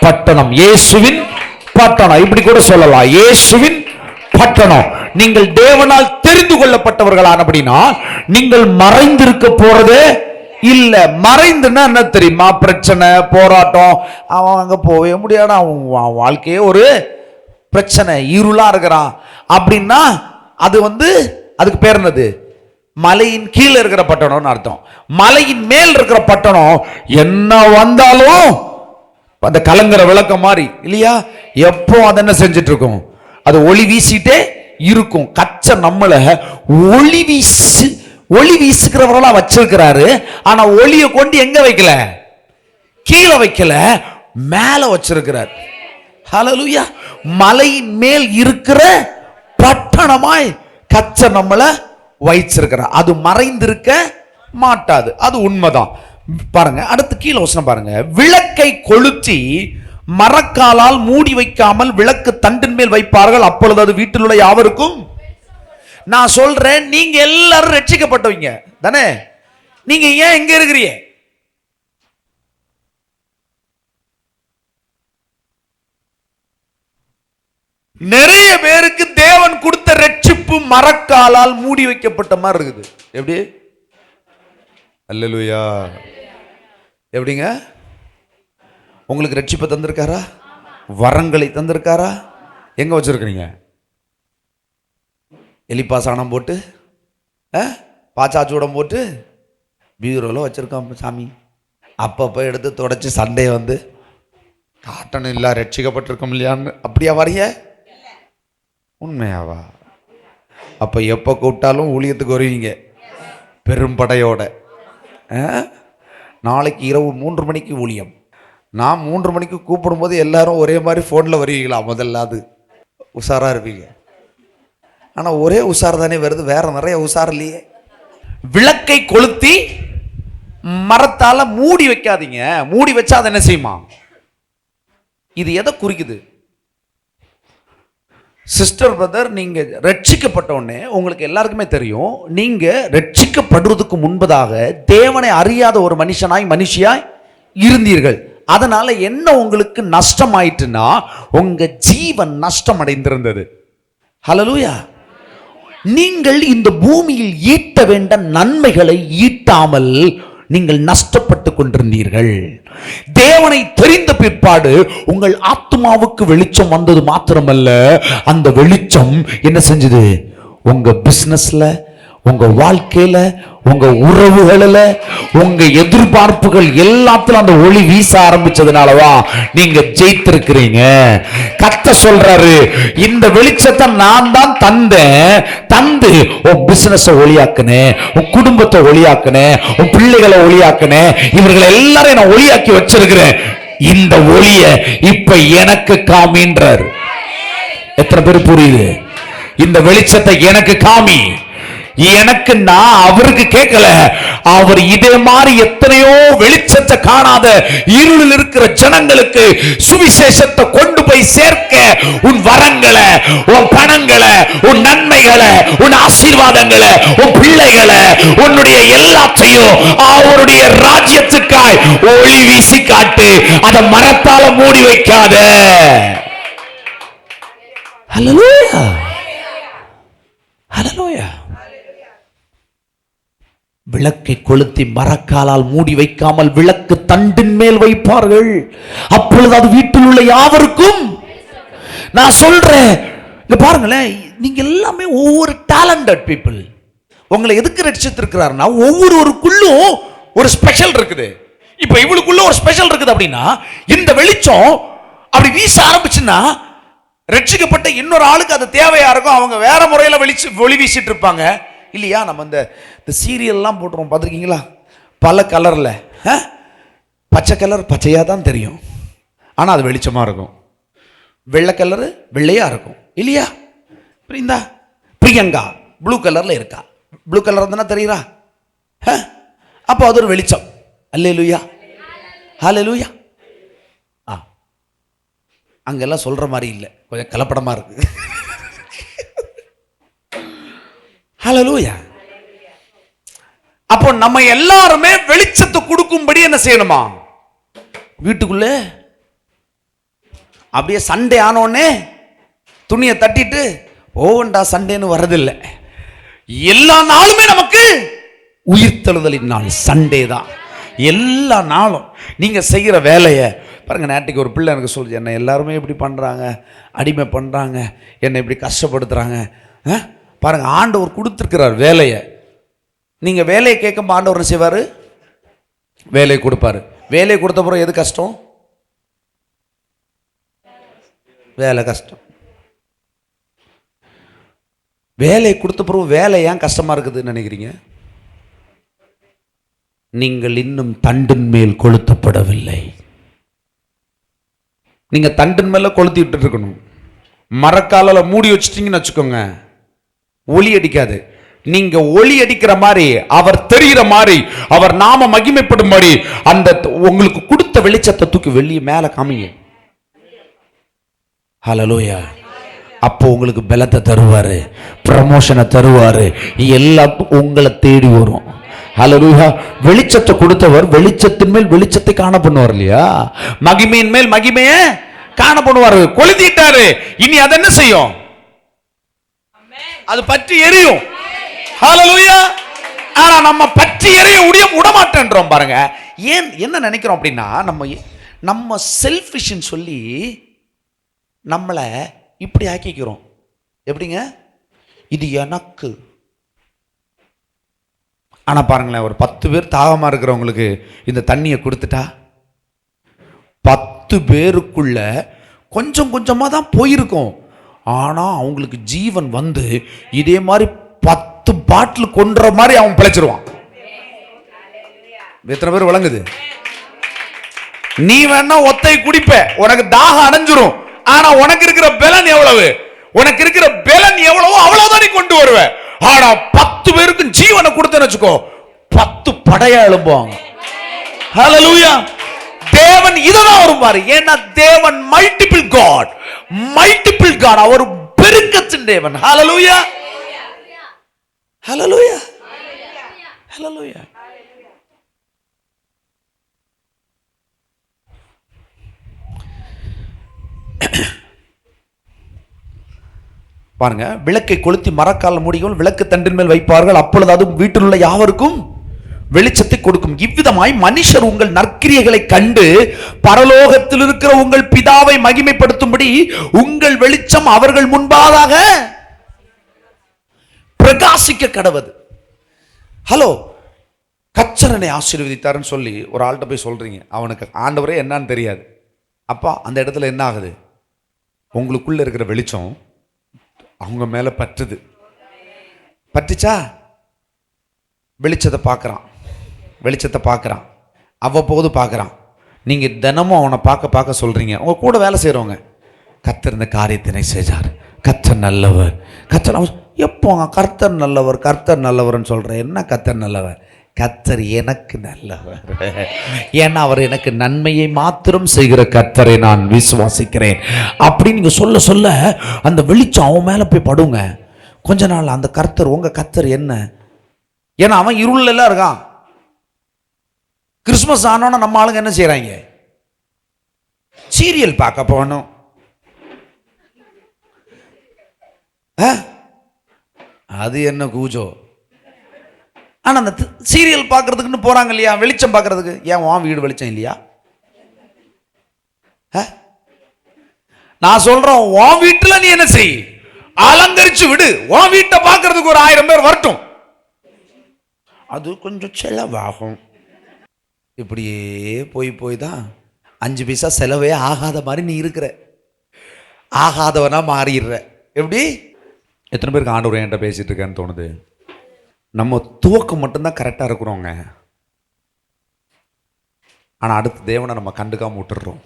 பட்டணம், இயேசுவின் பட்டணம். இப்படி கூட சொல்லலாம், இயேசுவின் பட்டணம். நீங்கள் தேவனால் தெரிந்து கொள்ளப்பட்டவர்களானபடினா நீங்கள் மறைந்திருக்க போறதே இல்ல. மறைந்துன்னா என்ன தெரியுமா? பிரச்சனை, போராட்டம். அவன் அங்க போவே முடியாது, அவன் வாழ்க்கையே ஒரு பிரச்சனை, இருளா இருக்கிறான் அப்படின்னா அது அதுக்கு பேர் என்னது? மலையின் கீழே இருக்கிற பட்டணம்னு அர்த்தம். மலையின் மேல் இருக்கிற பட்டணம் என்ன வந்தாலும் அந்த கலங்குற விளக்கம் மாதிரி இல்லையா? எப்போ அதை என்ன செஞ்சிட்டு இருக்கும்? அது ஒளி வீசிட்டே இருக்கும். கச்ச நம்மள ஒளி வீசுகிறவர்களா வச்சிருக்கிறாரு. ஆனா ஒளியை கொண்டு எங்க வைக்கல? கீழே வைக்கல, மேல வச்சிருக்கிறார். ஹல்லேலூயா. மலையின் மேல் இருக்கிற பட்டணமாய் கச்ச நம்மள வைச்சிருக்கிறார். அது மறைந்திருக்க மாட்டாது. அது உண்மைதான். பாருங்க, அடுத்து கீழே வசனம் பாருங்க. விளக்கை கொளுத்தி மரக்காலால் மூடி வைக்காமல் விளக்கு தண்டின் மேல் வைப்பார்கள், அப்பொழுது அது வீட்டில் உள்ள யாவருக்கும். நான் சொல்றேன், நீங்க எல்லாரும் ரட்சிக்கப்பட்டவங்க தானே? நீங்க ஏன் எங்க இருக்கிறீங்க? நிறைய பேருக்கு தேவன் கொடுத்த ரட்சிப்பு மரக்காலால் மூடி வைக்கப்பட்ட மாதிரி இருக்குது. எப்படி? அல்லேலூயா. எப்படிங்க? உங்களுக்கு ரட்சிப்பை தந்திருக்காரா? வரங்களை தந்திருக்காரா? எங்க வச்சிருக்கீங்க? எலிப்பா சாணம் போட்டு பாச்சாச்சூடம் போட்டு பீரோல வச்சிருக்கோம் சாமி. அப்பப்போ எடுத்து தொடச்சி சண்டே காட்டணும் இல்ல ரட்சிக்கப்பட்டிருக்கோம் இல்லையான்னு. அப்படியா வரைய? உண்மையாவா? அப்ப எப்ப கூப்பிட்டாலும் ஊழியத்துக்கு வருவீங்க பெரும்படையோட. நாளைக்கு இரவு 3 மணிக்கு ஊழியம். நான் 3 மணிக்கு கூப்பிடும்போது எல்லாரும் ஒரே மாதிரி ஃபோனில் வருவீங்களா? முதல்ல அது உஷாராக இருப்பீங்க. ஆனால் ஒரே உஷார் தானே வருது, வேற நிறைய உஷார் இல்லையே. விளக்கை கொளுத்தி மரத்தால் மூடி வைக்காதீங்க. மூடி வச்சா அதை என்ன செய்யுமா? இது எதை குறிக்குது? சிஸ்டர் பிரதர், நீங்க ரட்சிக்கப்பட்ட உடனே உங்களுக்கு எல்லாருக்குமே தெரியும், நீங்க ரட்சிக்கப்படுவதற்கு முன்பதாக தேவனை அறியாத ஒரு மனுஷியாய் இருந்தீர்கள். அதனால என்ன உங்களுக்கு நஷ்டம் ஆயிட்டுன்னா, உங்க ஜீவன் நஷ்டம் அடைந்திருந்தது. ஹல்லேலூயா. நீங்கள் இந்த பூமியில் ஈட்ட வேண்ட நன்மைகளை ஈட்டாமல் நீங்கள் நஷ்டப்பட்டு கொண்டிருந்தீர்கள். தேவனை தெரிந்த பிற்பாடு உங்கள் ஆத்மாவுக்கு வெளிச்சம் வந்தது மாத்திரமல்ல, அந்த வெளிச்சம் என்ன செஞ்சது? உங்க பிசினஸ்ல, உங்க வாழ்க்கையில, உங்க உறவுகளில், உங்க எதிர்பார்ப்புகள் எல்லாத்திலும் அந்த ஒளி வீச ஆரம்பிச்சதுனாலவா நீங்க ஜெயித்திருக்கிறீங்க. கர்த்தர் சொல்றாரு, இந்த வெளிச்சத்தை நான் தான் தந்து உன் பிசினஸ் ஒளியாக்குனேன், உன் குடும்பத்தை ஒளியாக்குனேன், உன் பிள்ளைகளை ஒளியாக்குனேன், இவர்களை எல்லாரையும் நான் ஒளியாக்கி வச்சிருக்கிறேன். இந்த ஒளிய இப்ப எனக்கு காமின்றார். எத்தனை பேர் புரியுது? இந்த வெளிச்சத்தை எனக்கு காமி. எனக்கு நான் அவருக்கு கேட்கல, அவர் இதே மாதிரி எத்தனையோ வெளிச்சத்தை காணாத இருளில் இருக்கிற ஜனங்களுக்கு சுவிசேஷத்தை கொண்டு போய் சேர்க்க உன் வரங்களை, உன் பணங்களை, உன் நன்மைகளை, உன் ஆசீர்வாதங்களை, உன் பிள்ளைகளை, உன்னுடைய எல்லாத்தையும் அவருடைய ராஜ்யத்துக்காய் ஒளி வீசி காட்டு. அதை மரத்தால மூடி வைக்காத. ஹல்லேலூயா. ஹல்லேலூயா. விளக்கை கொளுத்தி மரக்காலால் மூடி வைக்காமல் விளக்கு தண்டின் மேல் வைப்பார்கள், அப்பொழுது அது வீட்டில் உள்ள யாவருக்கும். நான் சொல்றேன், இங்க பாருங்களேன், நீங்க எல்லாமே ஒவ்வொரு டேலண்டட் பீப்புள். உங்களை எதுக்கு ரட்சித்திருக்கிறாருன்னா, ஒவ்வொருவருக்குள்ளும் ஒரு ஸ்பெஷல் இருக்குது. இப்ப இவளுக்குள்ள ஒரு ஸ்பெஷல் இருக்குது அப்படின்னா, இந்த வெளிச்சம் அப்படி வீச ஆரம்பிச்சுன்னா ரட்சிக்கப்பட்ட இன்னொரு ஆளுக்கு அது தேவையா இருக்கும். அவங்க வேற முறையில ஒளி வீசிட்டு இருப்பாங்க இல்லையா? நம்ம இந்த சீரியல்லாம் போட்டுருவோம், பார்த்துருக்கீங்களா? பல கலர்ல. பச்சை கலர் பச்சையா தான் தெரியும், ஆனா அது வெளிச்சமா இருக்கும். வெள்ளை கலரு வெள்ளையா இருக்கும் இல்லையா? புரியுதா? பிரியங்கா ப்ளூ கலர்ல இருக்கா. ப்ளூ கலர் தானே தெரியுறா? அப்போ அது ஒரு வெளிச்சம். அல்லேலூயா. ஹல்லேலூயா. அங்கெல்லாம் சொல்ற மாதிரி இல்லை, கொஞ்சம் கலப்படமா இருக்கு. ஹல்லேலூயா. அப்போ நம்ம எல்லாருமே வெளிச்சத்தை கொடுக்கும்படி என்ன செய்யணுமா? வீட்டுக்குள்ள அப்படியே சண்டே ஆனோடனே துணியை தட்டிட்டு ஓவன்டா சண்டேன்னு வர்றதில்லை. எல்லா நாளுமே நமக்கு உயிர்த்தெழுதலின் நாள் சண்டே தான். எல்லா நாளும் நீங்கள் செய்கிற வேலையை பாருங்கள். நேற்றுக்கு ஒரு பிள்ளை எனக்கு சொல்லுச்சு, என்னை எல்லாருமே இப்படி பண்ணுறாங்க, அடிமை பண்ணுறாங்க, என்னை இப்படி கஷ்டப்படுத்துகிறாங்க. பாருங்கள், ஆண்டவர் கொடுத்துருக்கிறார் வேலையை. நீங்கள் வேலையை கேட்கும்போது ஆண்டவர் என்ன செய்வார்? வேலையை கொடுப்பார். வேலையை கொடுத்த பிறகு எது கஷ்டம்? வேலை கஷ்டம். வேலையை கொடுத்த பிறகு வேலை ஏன் கஷ்டமாக இருக்குதுன்னு நினைக்கிறீங்க? நீங்கள் இன்னும் தண்டின் மேல் கொளுத்தப்படவில்லை. நீங்கள் தண்டின் மேல கொளுத்திட்டு இருக்கணும். மரக்காலில் மூடி வச்சிட்டீங்கன்னு வச்சுக்கோங்க, ஒளி அடிக்காது. நீங்க ஒளி அடிக்கிற மாதிரி, அவர் தெரிகிற மாதிரி, அவர் நாம மகிமைப்படும்படி அந்த உங்களுக்கு கொடுத்த வெளிச்சத்தை தூக்கி வெளியே மேல காமிங்க. ஹல்லேலூயா. அப்போ உங்களுக்கு பலத்தை தருவாரு, ப்ரமோஷனை தருவாரு, எல்லாம் உங்களை தேடி வரும். ஹல்லேலூயா. வெளிச்சத்தை கொடுத்தவர் வெளிச்சத்தின் மேல் வெளிச்சத்தை காண பண்ணுவார் இல்லையா? மகிமையின் மேல் மகிமையை காண பண்ணுவார். கொளுத்திட்டாரு, இனி அது என்ன செய்யும்? அது பற்றி எரியும். ஹல்லேலூயா. ஆனா நம்ம பற்றி எரிய விட மாட்டேன்றோம். பாருங்க, ஏன் என்ன நினைக்கிறோம் அப்படின்னா, நம்ம செல்ஃபிஷ்னு சொல்லி நம்மளை இப்படி ஆக்கிக்கிறோம். எப்படிங்க? இது எனக்கு. ஆனா பாருங்களேன், ஒரு 10 பேர் தாகமா இருக்கிறவங்களுக்கு இந்த தண்ணியை கொடுத்துட்டா 10 பேருக்குள்ள கொஞ்சம் கொஞ்சமா தான் போயிருக்கும். ஆனா அவங்களுக்கு ஜீவன் வந்து இதே மாதிரி 10 பாட்டில் கொன்ற மாதிரி அவன் பிழைச்சிருவான். எத்தனை பேர் விளங்குது? நீ வேணா ஒத்தை குடிப்ப, உனக்கு தாகம் அடைஞ்சிரும். ஆனா உனக்கு இருக்கிற பலன் எவ்வளவு? உனக்கு இருக்கிற பலன் எவ்வளவோ அவ்வளவுதான் நீ கொண்டு வருவ. ஆனா 10 பேருக்கு ஜீவனை கொடுத்தேன்னு வச்சுக்கோ, 10 படையா எழும்புவாங்க. ஹல்லேலூயா. தேவன் இதெல்லாம் வருவாரு. ஏன்னா தேவன் மல்டிபிள் காட், மல்டிபிள் காட். அவர் பெருக்கத்தின் தேவன். ஹல்லேலூயா, ஹல்லேலூயா, ஹல்லேலூயா. பாருங்க, விளக்கை கொளுத்தி மரக்கால் மூடிகள் விளக்கு தண்டின் மேல் வைப்பார்கள், அப்பொழுது அது வீட்டில் உள்ள யாவருக்கும் வெளிச்சத்தை கொடுக்கும். இவ்விதமாய் மனுஷர் உங்கள் நற்கிரியைகளை கண்டு பரலோகத்தில் இருக்கிற உங்கள் பிதாவை மகிமைப்படுத்தும்படி உங்கள் வெளிச்சம் அவர்கள் முன்பாக பிரகாசிக்க கடவது. ஹலோ, கச்சரனை ஆசீர்வதித்தாருன்னு சொல்லி ஒரு ஆள்கிட்ட போய் சொல்றீங்க, அவனுக்கு ஆண்டவரே என்னன்னு தெரியாது. அப்பா அந்த இடத்துல என்ன ஆகுது? உங்களுக்குள்ள இருக்கிற வெளிச்சம் அவங்க மேல பற்றுது. பற்றுச்சா? வெளிச்சத்தை பார்க்குறான், வெளிச்சத்தை பார்க்குறான், அவ்வப்போது பார்க்குறான். நீங்கள் தினமும் அவனை பார்க்க பார்க்க சொல்கிறீங்க. உங்க கூட வேலை செய்கிறவங்க, கர்த்தர் இந்த காரியத்தினை செய்தார், கர்த்தர் நல்லவர், கர்த்தர். எப்போ கர்த்தர் நல்லவர் கர்த்தர் நல்லவர்னு சொல்கிறேன்? என்ன கர்த்தர் நல்லவர்? கர்த்தர் எனக்கு நல்லவர். ஏன்னா அவர் எனக்கு நன்மையை மாத்திரம் செய்கிற கர்த்தரை நான் விசுவாசிக்கிறேன். அப்படி நீங்கள் சொல்ல சொல்ல அந்த வெளிச்சம் அவன் மேலே போய் படுங்க. கொஞ்ச நாள் அந்த கர்த்தர், உங்கள் கர்த்தர் என்ன? ஏன்னா அவன் இருள் எல்லாம் இருக்கான். கிறிஸ்துமஸ் ஆனோன்னா நம்ம ஆளுங்க என்ன செய்யறாங்க? சீரியல் பார்க்க போகணும். அது என்ன கூஜோ? ஆனா அந்த சீரியல் பார்க்கறதுக்குன்னு போறாங்க இல்லையா, வெளிச்சம் பார்க்கறதுக்கு. ஏன் உன் வீடு வெளிச்சம் இல்லையா? நான் சொல்றேன், உன் வீட்டுல நீ என்ன செய்? அலங்கரிச்சு விடு. உன் வீட்டை பார்க்கறதுக்கு ஒரு 1000 பேர் வரட்டும். அது கொஞ்சம் செலவாகும். இப்படியே போய் போய் தான் 5 பைசா செலவே ஆகாத மாதிரி நீ இருக்கிற. ஆகாதவனா மாறிடுற. எப்படி? எத்தனை பேருக்கு ஆண்டவர் என்கிட்ட பேசிட்டு இருக்கேன்னு தோணுது? நம்ம துவக்கம் மட்டும்தான் கரெக்டாக இருக்கிறோங்க. ஆனால் அடுத்து தேவனை நம்ம கண்டுக்காம விட்டுடுறோம்.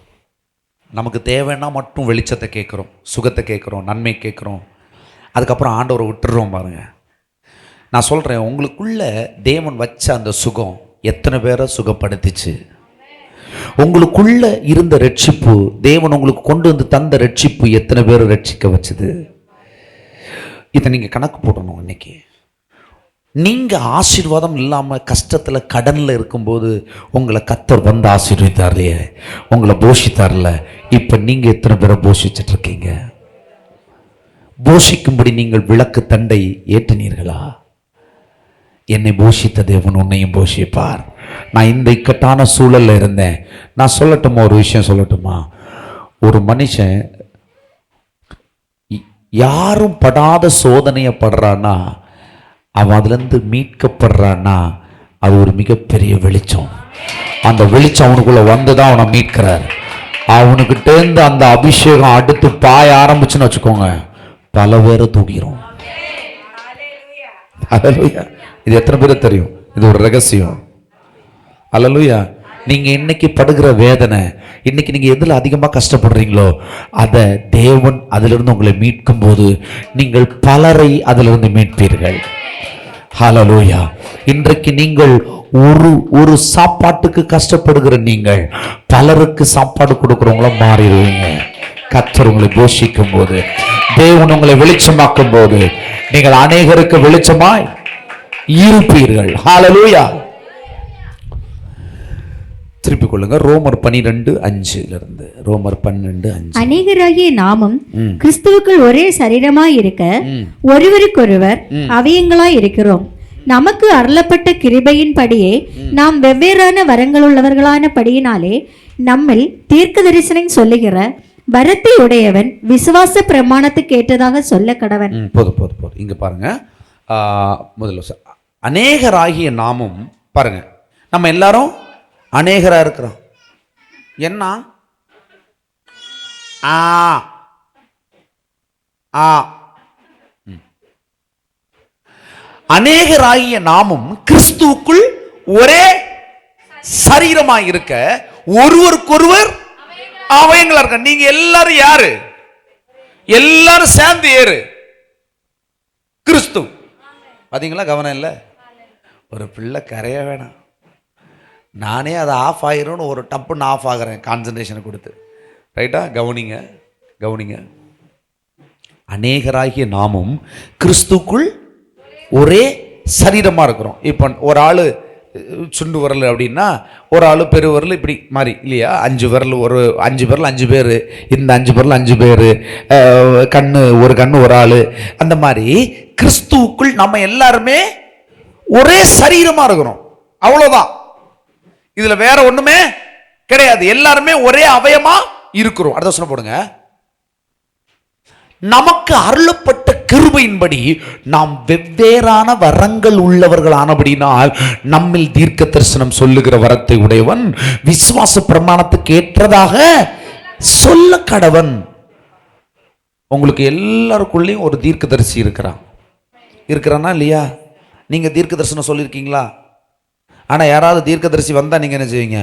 நமக்கு தேவைன்னா மட்டும் வெளிச்சத்தை கேட்குறோம், சுகத்தை கேட்குறோம், நன்மை கேட்குறோம். அதுக்கப்புறம் ஆண்டவரை விட்டுடுறோம். பாருங்க, நான் சொல்கிறேன், உங்களுக்குள்ள தேவன் வச்ச அந்த சுகம் எத்தனை பேரை சுகப்படுத்திச்சு? உங்களுக்குள்ள இருந்த ரட்சிப்பு, தேவன் உங்களுக்கு கொண்டு வந்து தந்த ரட்சிப்பு எத்தனை பேரை ரட்சிக்க வச்சுது? இதை நீங்கள் கணக்கு போடணும். இன்னைக்கு நீங்கள் ஆசீர்வாதம் இல்லாமல் கஷ்டத்தில் கடனில் இருக்கும்போது உங்களை கர்த்தர் வந்து ஆசீர்வதித்தார்லையே, உங்களை போஷித்தார்ல. இப்போ நீங்கள் எத்தனை பேரை போஷிச்சுட்டு இருக்கீங்க? போஷிக்கும்படி நீங்கள் விளக்கு தண்டை ஏற்றினீர்களா? என்னை போஷித்த தேவன் உன்னையும் போஷிப்பார். நான் இந்த இக்கட்டான சூழல்ல இருந்தேன். நான் சொல்லட்டுமா, ஒரு விஷயம் சொல்லட்டுமா? ஒரு மனுஷன் யாரும் படாத சோதனையை படுறான்னா, அவன் அதுலேருந்து மீட்கப்படுறான்னா, அது ஒரு மிகப்பெரிய வெளிச்சம். அந்த வெளிச்சம் அவனுக்குள்ள வந்துதான் அவனை மீட்கிறார். அவனுக்கிட்டேருந்து அந்த அபிஷேகம் அடுத்து பாய ஆரம்பிச்சுன்னு வச்சுக்கோங்க, பல பேரை தூக்கிடும். அல்லேலூயா. இது எத்தனை பேருக்கு தெரியும்? இது ஒரு ரகசியம். அல்லேலூயா. நீங்க இன்னைக்கு படுகிற வேதனை, இன்னைக்கு நீங்க எதுல அதிகமா கஷ்டப்படுறீங்களோ அதை தேவன் அதிலிருந்து உங்களை மீட்கும் போது நீங்கள் பலரை அதிலிருந்து மீட்பீர்கள். ஹல்லேலூயா. இன்றைக்கு நீங்கள் ஒரு சாப்பாட்டுக்கு கஷ்டப்படுகிற நீங்கள் பலருக்கு சாப்பாடு கொடுக்கிறவங்கள மாறிடுவீங்க. கர்த்தர் உங்களை போஷிக்கும் போது, தேவன் உங்களை வெளிச்சமாக்கும் போது நீங்கள் அநேகருக்கு வெளிச்சமாய் இருப்பீர்கள். ஹல்லேலூயா. திருப்பிக் கொள்ளுங்க. ரோமர் 12:5 ரோமர் 12:5. அநேகராகிய நாமும் கிறிஸ்துவுக்குள் ஒரே சரீரமாய் இருக்க ஒருவருக்கொருவர் அவயங்களாய் இருக்கிறோம். நமக்கு அருளப்பட்ட கிருபையின் படியே நாம் வெவ்வேறான வரங்கள் உள்ளவர்களான படியினாலே நம்மில் தீர்க்க தரிசனம் சொல்லுகிற வரத்தை உடையவன் விசுவாச பிரமாணத்துக்கு ஏற்றதாக சொல்ல கடவன். போதும். இங்க பாருங்க. முதல்ல அநேகராகிய நாமும் பாருங்க, நம்ம எல்லாரும் அநேகரா இருக்கிறோம். என்ன அநேகராகிய நாமும் கிறிஸ்துவுக்குள் ஒரே சரீரமாய் இருக்க ஒருவருக்கொருவர் அவயங்களா இருக்க. நீங்க எல்லாரும் யாரு? எல்லாரும் சேர்ந்து ஏறு கிறிஸ்து. பாத்தீங்களா? கவனம் இல்லை. ஒரு பிள்ளை கரைய வேணாம், நானே அதை ஆஃப் ஆயிரும்னு ஒரு டப்புன்னு ஆஃப் ஆகிறேன் கான்சன்ட்ரேஷனை கொடுத்து. ரைட்டா? கவனிங்க. அநேகராகிய நாமும் கிறிஸ்துக்குள் ஒரே சரீரமாக இருக்கிறோம். இப்போ ஒரு ஆள் சுண்டு விரல் அப்படின்னா ஒரு ஆள் பெரு விரல் இப்படி மாதிரி இல்லையா? 5 விரல், ஒரு 5 விரல் 5 பேர், இந்த 5 விரல் 5 பேர், கண்ணு ஒரு ஆள். அந்த மாதிரி கிறிஸ்துவுக்குள் நம்ம எல்லாருமே ஒரே சரீரமாக இருக்கிறோம். அவ்வளோதான். இதுல வேற ஒண்ணுமே கிடையாது. எல்லாருமே ஒரே அவயமா இருக்கிறோம். அடுத்த வசனம் போடுங்க. நமக்கு அருளப்பட்ட கிருபையின்படி நாம் வெவ்வேறான வரங்கள் உள்ளவர்களானபடினால் நம்மில் தீர்க்க தரிசனம் சொல்லுகிற வரத்தை உடையவன் விசுவாச பிரமாணத்துக்கு ஏற்றதாக சொல்ல கடவன். உங்களுக்கு எல்லாருக்குள்ளேயும் ஒரு தீர்க்க தரிசி இருக்கிறானா இல்லையா? நீங்க தீர்க்க தரிசனம் சொல்லியிருக்கீங்களா? ஆனால் யாராவது தீர்க்கதரிசி வந்தால் நீங்கள் என்ன செய்வீங்க?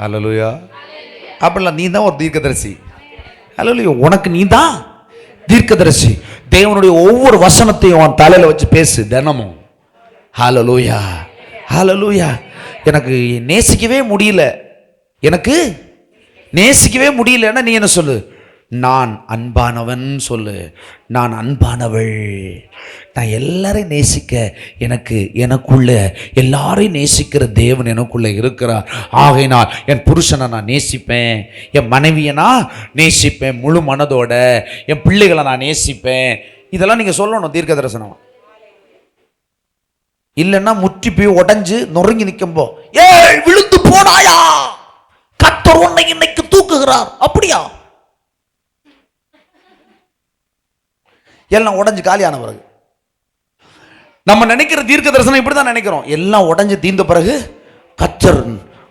அல்லேலூயா. அப்படிலாம் நீ தான் ஒரு தீர்க்கதரிசி. அல்லேலூயா. உனக்கு நீ தான் தீர்க்கதரிசி. தேவனுடைய ஒவ்வொரு வசனத்தையும் அவன் தலையில் வச்சு பேசு தினமும். ஹல்லேலூயா. எனக்கு நேசிக்கவே முடியலன்னா நீ என்ன சொல்லு? நான் அன்பானவன் சொல்லு. நான் அன்பானவள். நான் எல்லாரையும் நேசிக்க எனக்குள்ள எல்லாரையும் நேசிக்கிற தேவன் எனக்குள்ள இருக்கிறார். ஆகையினால் என் புருஷனை நான் நேசிப்பேன், என் மனைவியை நான் நேசிப்பேன் முழு மனதோட, என் பிள்ளைகளை நான் நேசிப்பேன். இதெல்லாம் நீங்க சொல்லணும் தீர்க்க தரிசனம். இல்லைன்னா முற்றி போய் உடஞ்சு நொறுங்கி நிற்கும்போ விழுந்து போனாயா, கர்த்தர் உன்னை இன்னைக்கு தூக்குகிறார், அப்படியா? எல்லாம் உடஞ்சு காலியான பிறகு நம்ம நினைக்கிற தீர்க்க தரிசனம் இப்படிதான் நினைக்கிறோம். எல்லாம் உடஞ்சு தீர்ந்த பிறகு கர்த்தர்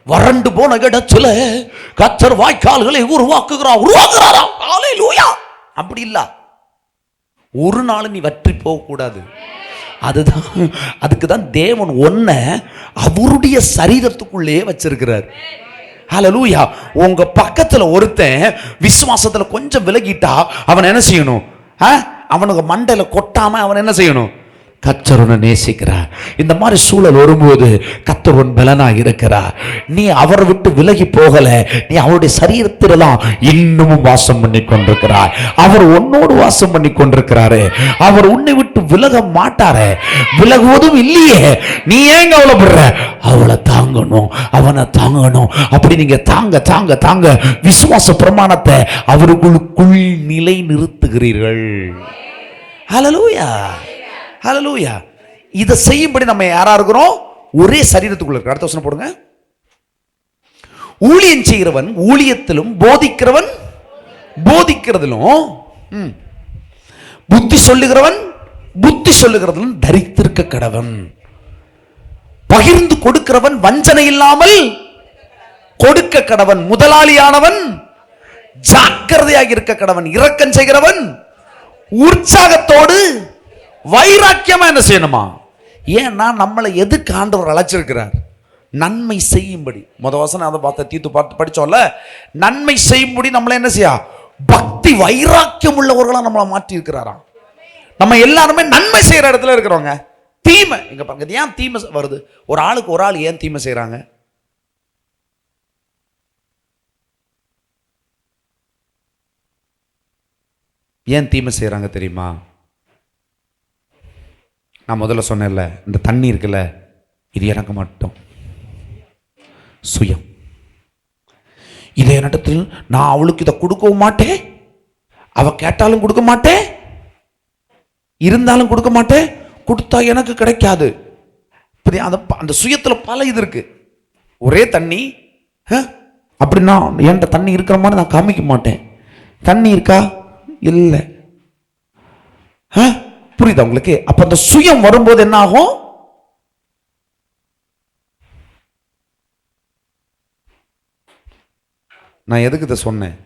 வறண்டு போன இடத்துல கர்த்தர் வாய்க்கால்களை உருவாக்குகிறாரா? ஹல்லேலூயா. அப்படி இல்ல. ஒரு நாள் நீ வற்றி போக கூடாது. அதுக்கு தான் தேவன் ஒன்ன அவருடைய சரீரத்துக்குள்ளே வச்சிருக்கிறார். ஹல்லேலூயா. உங்க பக்கத்துல ஒருத்தன் விசுவாசத்துல கொஞ்சம் விலகிட்டா அவன் என்ன செய்யணும்? அவனுக்கு மண்டையில கொட்டாம அவன் என்ன செய்யணும்? கர்த்தர் உன்னை நேசிக்கிறார். இந்த மாதிரி சூழல் வரும்போது கர்த்தர் உன் பலனாக இருக்கிறார். நீ அவரை விட்டு விலகி போகல, நீ அவருடைய சரீரத்தில்தான் இன்னமும் வாசம் பண்ணி கொண்டிருக்கிறார். அவர் உன்னோடு வாசம் பண்ணி கொண்டிருக்கிறாரு. அவர் உன்னை விட்டு விலக மாட்டாரே, விலகுவதும் இல்லையே. நீ ஏன் கவலைப்படுற? அவளை தாங்கணும், அவனை தாங்கணும். அப்படி நீங்க தாங்க தாங்க தாங்க விசுவாச பிரமாணத்தை அவர்களுக்குள் நிலை நிறுத்துகிறீர்கள். ஹல்லேலூயா, ஹல்லேலூயா. இதை செய்யும்படி நம்ம யாரா இருக்கிறோம்? ஒரே சரீரத்துக்குள்ள இருக்கிற. அடுத்த வசனம் போடுங்க. ஊழியம் செய்கிறவன் ஊழியத்திலும், போதிக்கிறவன் போதிக்கிறதிலும், புத்தி சொல்லுகிறவன் புத்தி சொல்லுகிறதிலும் தரித்திருக்க கடவன். பகிர்ந்து கொடுக்கிறவன் வஞ்சனை இல்லாமல் கொடுக்க கடவன். முதலாளியானவன் ஜாக்கிரதையாக இருக்க கடவன். இரக்கம் செய்கிறவன் உற்சாகத்தோடு வைராக்கியமா என்ன செய்யணுமா? ஏன்னா நம்மளை எதுக்கு ஆண்டவர் அழைச்சிருக்கிறார்? நன்மை செய்யும்படி. வசனம் அதை பார்த்த தீத்து பார்த்து படிச்சோம்ல, நன்மை செய்யும்படி நம்மளை என்ன செய்ய, பக்தி வைராக்கியம் உள்ளவர்களா நம்மளை மாற்றி இருக்கிறாராம். நம்ம எல்லாருமே நன்மை செய்யற இடத்துல இருக்கிறவங்க. தீமை இங்க பாருங்க, ஏன் தீமை வருது? ஒரு ஆளுக்கு ஒரு ஆள் ஏன் தீமை செய்யறாங்க? ஏன் தீமை செய்யறாங்க தெரியுமா? நான் முதல்ல சொன்னேன்ல, இந்த தண்ணி இருக்குல்ல, இது எனக்கு மட்டும் சுயம். இதே நேரத்தில் நான் அவளுக்கு இதை கொடுக்கவும் மாட்டேன், அவ கேட்டாலும் கொடுக்க மாட்டேன், இருந்தாலும் கொடுக்க மாட்டேன், கொடுத்தா எனக்கு கிடைக்காது. அந்த சுயத்துல பல இது இருக்கு. ஒரே தண்ணி அப்படின்னா என்கிட்ட தண்ணி இருக்கிற மாதிரி நான் காமிக்க மாட்டேன். தண்ணி இருக்கா? இல்லை. புரியுதா உங்களுக்கு? அப்ப அந்த சுயம் வரும்போது என்ன ஆகும்? நான் எதுக்கு இதை சொன்னேன்?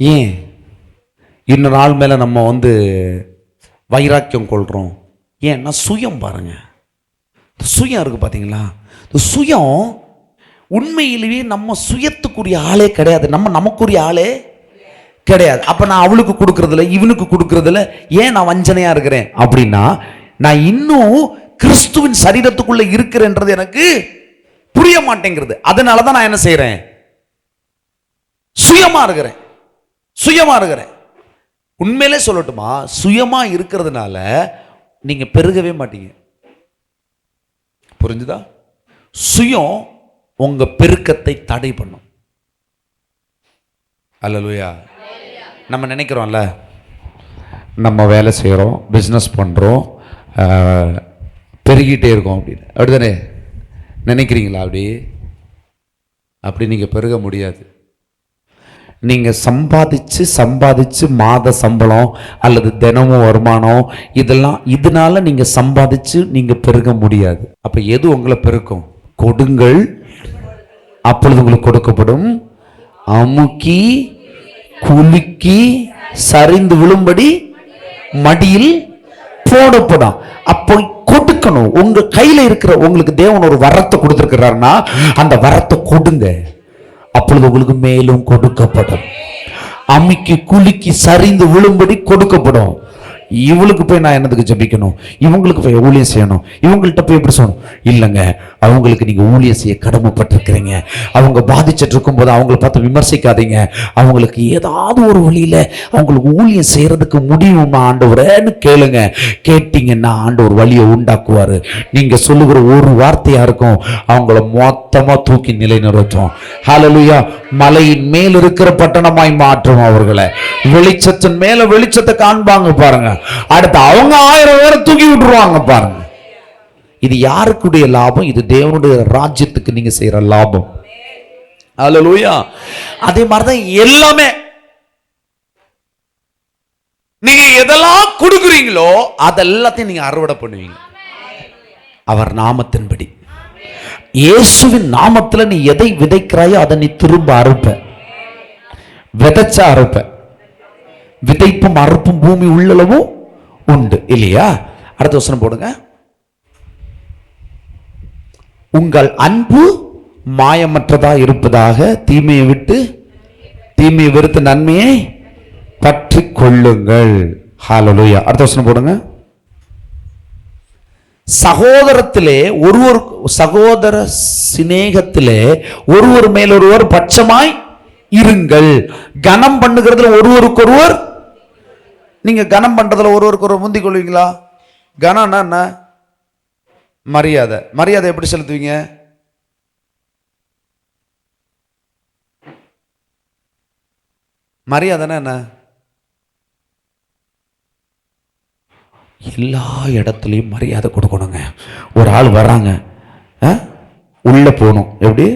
ஏன் இன்னொரு ஆள் மேல நம்ம வைராக்கியம் கொள்றோம்? ஏன்னா சுயம் பாருங்க, சுயம் இருக்கு பாத்தீங்களா? சுயம் உண்மையிலேயே நம்ம சுயத்துக்குரிய ஆளே கிடையாது. நமக்குரிய ஆளே கிடையாது. அப்ப நான் அவளுக்கு கொடுக்கறதுல, இவனுக்கு கொடுக்கறதுல ஏன் நான் வஞ்சனையா இருக்கிறேன் அப்படின்னா, நான் இன்னும் கிறிஸ்துவின் சரீரத்துக்குள்ள இருக்கிறேன்றது எனக்கு புரிய மாட்டேங்கிறது. அதனாலதான் நான் என்ன செய்யறேன்? சுயமா இருக்கிறேன், சுயமா இருக்கிறேன். உண்மையிலே சொல்லட்டுமா, சுயமா இருக்கிறதுனால நீங்க பெருகவே மாட்டீங்க. புரிஞ்சுதா? சுயம் உங்க பெருக்கத்தை தடை பண்ணும். அல்லேலூயா. நம்ம நினைக்கிறோம்ல, நம்ம வேலை செய்கிறோம், பிஸ்னஸ் பண்ணுறோம், பெருகிட்டே இருக்கோம் அப்படின்னு. அப்படிதானே நினைக்கிறீங்களா? அப்படி நீங்கள் பெருக முடியாது. நீங்கள் சம்பாதிச்சு மாத சம்பளம் அல்லது தினமும் வருமானம் இதனால நீங்கள் சம்பாதிச்சு நீங்கள் பெருக முடியாது. அப்போ எது உங்களை பெருக்கும்? கொடுங்கள், அப்பொழுது உங்களுக்கு கொடுக்கப்படும். அமுக்கி குலுக்கி சரிந்து விழும்படி மடியில் போடப்படும். அப்போ கொடுக்கணும். உங்க கையில இருக்கிற, உங்களுக்கு தேவன் ஒரு வரத்தை கொடுத்திருக்கிறாருன்னா அந்த வரத்தை கொடுங்க, அப்பொழுது உங்களுக்கு மேலும் கொடுக்கப்படும். அமுக்கி குலுக்கி சரிந்து விழும்படி கொடுக்கப்படும். இவளுக்கு போய் நான் என்னதுக்கு ஜெபிக்கணும்? இவங்களுக்கு போய் ஊழியம் செய்யணும்? இவங்கள்ட்ட போய் எப்படி சொல்லணும்? இல்லைங்க, அவங்களுக்கு நீங்க ஊழியம் செய்ய கடமைப்பட்டிருக்கிறீங்க. அவங்க பாதிச்சுட்டு இருக்கும்போது அவங்களை பார்த்து விமர்சிக்காதீங்க. அவங்களுக்கு ஏதாவது ஒரு வழியில அவங்களுக்கு ஊழியம் செய்யறதுக்கு முடியுமா ஆண்டவரேன்னு கேளுங்க. கேட்டீங்கன்னா ஆண்டவர் வழியை உண்டாக்குவாரு. நீங்க சொல்லுகிற ஒரு வார்த்தையா இருக்கும், அவங்கள மொத்தமா தூக்கி நிலைநிறுத்தும். ஹல்லேலூயா. மலையின் மேல் இருக்கிற பட்டணமாய் மாற்றும். அவர்களை வெளிச்சத்தின் மேல வெளிச்சத்தை காண்பாங்க பாருங்க. அடுத்து அவங்க 1000 பேரை தூக்கி விட்டுருவாங்க பாருங்க. இது யாருக்குடைய லாபம்? இது தேவனுடைய ராஜ்யத்துக்கு நீங்க செய்யற லாபம். ஹல்லேலூயா. அதே மாதிரிதான் எல்லாமே. நீங்க எதெல்லாம் கொடுக்குறீங்களோ அதெல்லாத்தையும் நீங்க அறுவடை பண்ணுவீங்க அவர் நாமத்தின்படி. இயேசுவின் நாமத்துல நீ எதை விதைக்கிறாயோ அதை நீ திரும்ப அறுப்ப. விதைச்ச அறுப்ப. விதைப்பும் அறுப்பும் பூமி உள்ளளவும் உண்டு இல்லையா? அடுத்த வசனம் போடுங்க. உங்கள் அன்பு மாயமற்றதா இருப்பதாக, தீமையை விட்டு தீமையை வெறுத்து நன்மையை பற்றி கொள்ளுங்கள். ஹல்லேலூயா. அடுத்த வசனம் போடுங்க. சகோதரத்திலே ஒருவர், சகோதர சிநேகத்திலே ஒருவர் மேல் ஒருவர் பட்சமாய் இருங்கள். கனம் பண்ணுகிறதுல ஒருவருக்கொருவர், நீங்க கனம் பண்றதுல ஒருவருக்கு ஒருவர் முந்திக் கொள்வீங்களா? கனம்னா என்ன? மரியாதை. மரியாதை எப்படி செலுத்துவீங்க? மரியாதைன்னா என்ன? எல்லா இடத்துலையும் மரியாதை கொடுக்கணுங்க. ஒரு ஆள் வர்றாங்க, உள்ள போகணும். எப்படி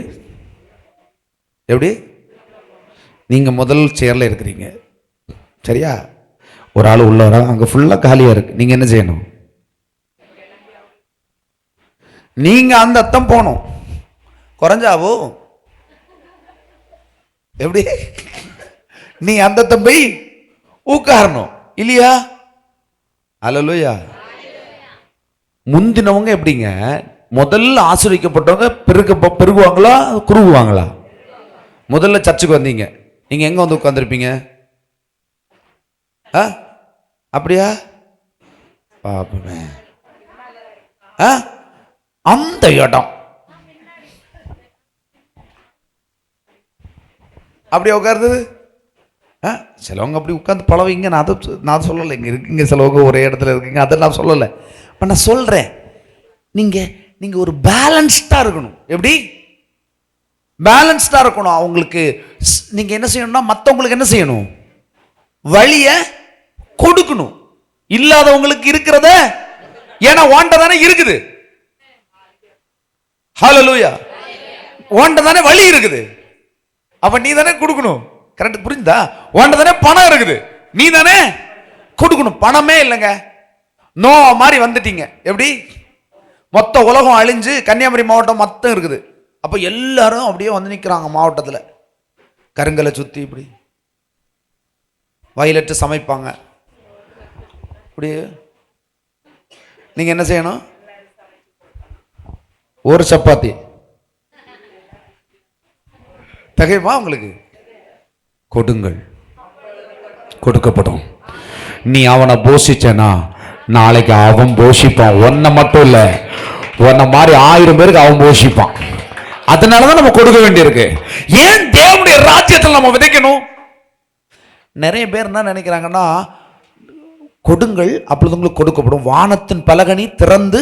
எப்படி? நீங்க முதல் சேர்ல இருக்கிறீங்க, சரியா? ஒரு ஆள் உள்ள வராங்க, அங்க ஃபுல்லா காலியா இருக்கு. நீங்க என்ன செய்யணும்? நீங்க அந்த அத்தம் போகணும். குறைஞ்சாவோ எப்படி? நீ அந்த தம்பி உட்காரணும் இல்லையா? அல்லேலூயா. முந்தினவங்க எப்படிங்க? முதல்ல ஆசீர்வதிக்கப்பட்டவங்க பெருகுவாங்களா குறுகுவாங்களா? முதல்ல சர்ச்சுக்கு வந்தீங்க, நீங்க எங்க வந்து உட்கார்ந்திருப்பீங்க? அப்படியா? பாப்பமே அந்த இடம் அப்படியே உட்காருது. சிலவங்க அப்படி உட்காந்து பழவீங்க. நான் சொல்லலை, இங்கே இருக்குங்க சிலவங்க ஒரே இடத்துல இருக்குங்க, அதை நான் சொல்லலை. இப்போ நான் சொல்கிறேன், நீங்கள் ஒரு பேலன்ஸ்டாக இருக்கணும். எப்படி பேலன்ஸ்டாக இருக்கணும்? அவங்களுக்கு நீங்கள் என்ன செய்யணும்னா, மற்றவங்களுக்கு என்ன செய்யணும்? வழியை கொடுக்கணும். இல்லாதவங்களுக்கு இருக்கிறத, ஏன்னா ஓண்ட தானே இருக்குது. ஹல்லேலூயா. ஓண்ட தானே வழி இருக்குது, அப்ப நீ தானே கொடுக்கணும். கரெக்ட், புரியுதா? ஓண்ட தானே பணம் இருக்குது, நீ தானே கொடுக்கணும். பணமே இல்லைங்க, நோ மாதிரி வந்துட்டீங்க. எப்படி? மொத்த உலகம் அழிஞ்சு கன்னியாகுமரி மாவட்டம் மொத்தம் இருக்குது. அப்ப எல்லாரும் அப்படியே வந்து நிற்கிறாங்க மாவட்டத்தில், கருங்கலை சுற்றி இப்படி வயலட்டு சமைப்பாங்க. இப்படி நீங்க என்ன செய்யணும்? ஒரு சப்பாத்தி தகைமா உங்களுக்கு கொடுங்கள், கொடுக்கப்படும். நீ அவனை போஷிச்சனா நாளைக்கு அவன் போஷிப்பான். ஒன்ன மட்டும் இல்ல, ஒன்ன மாதிரி 1000 பேருக்கு அவன் போஷிப்பான். அதனாலதான் நம்ம கொடுக்க வேண்டியிருக்கு. ஏன் தேவனுடைய ராஜ்யத்தில் நம்ம விதைக்கணும்? நிறைய பேர் என்ன நினைக்கிறாங்கன்னா, கொடுங்கள் அப்பொழுது உங்களுக்கு கொடுக்கப்படும், வானத்தின் பலகனி திறந்து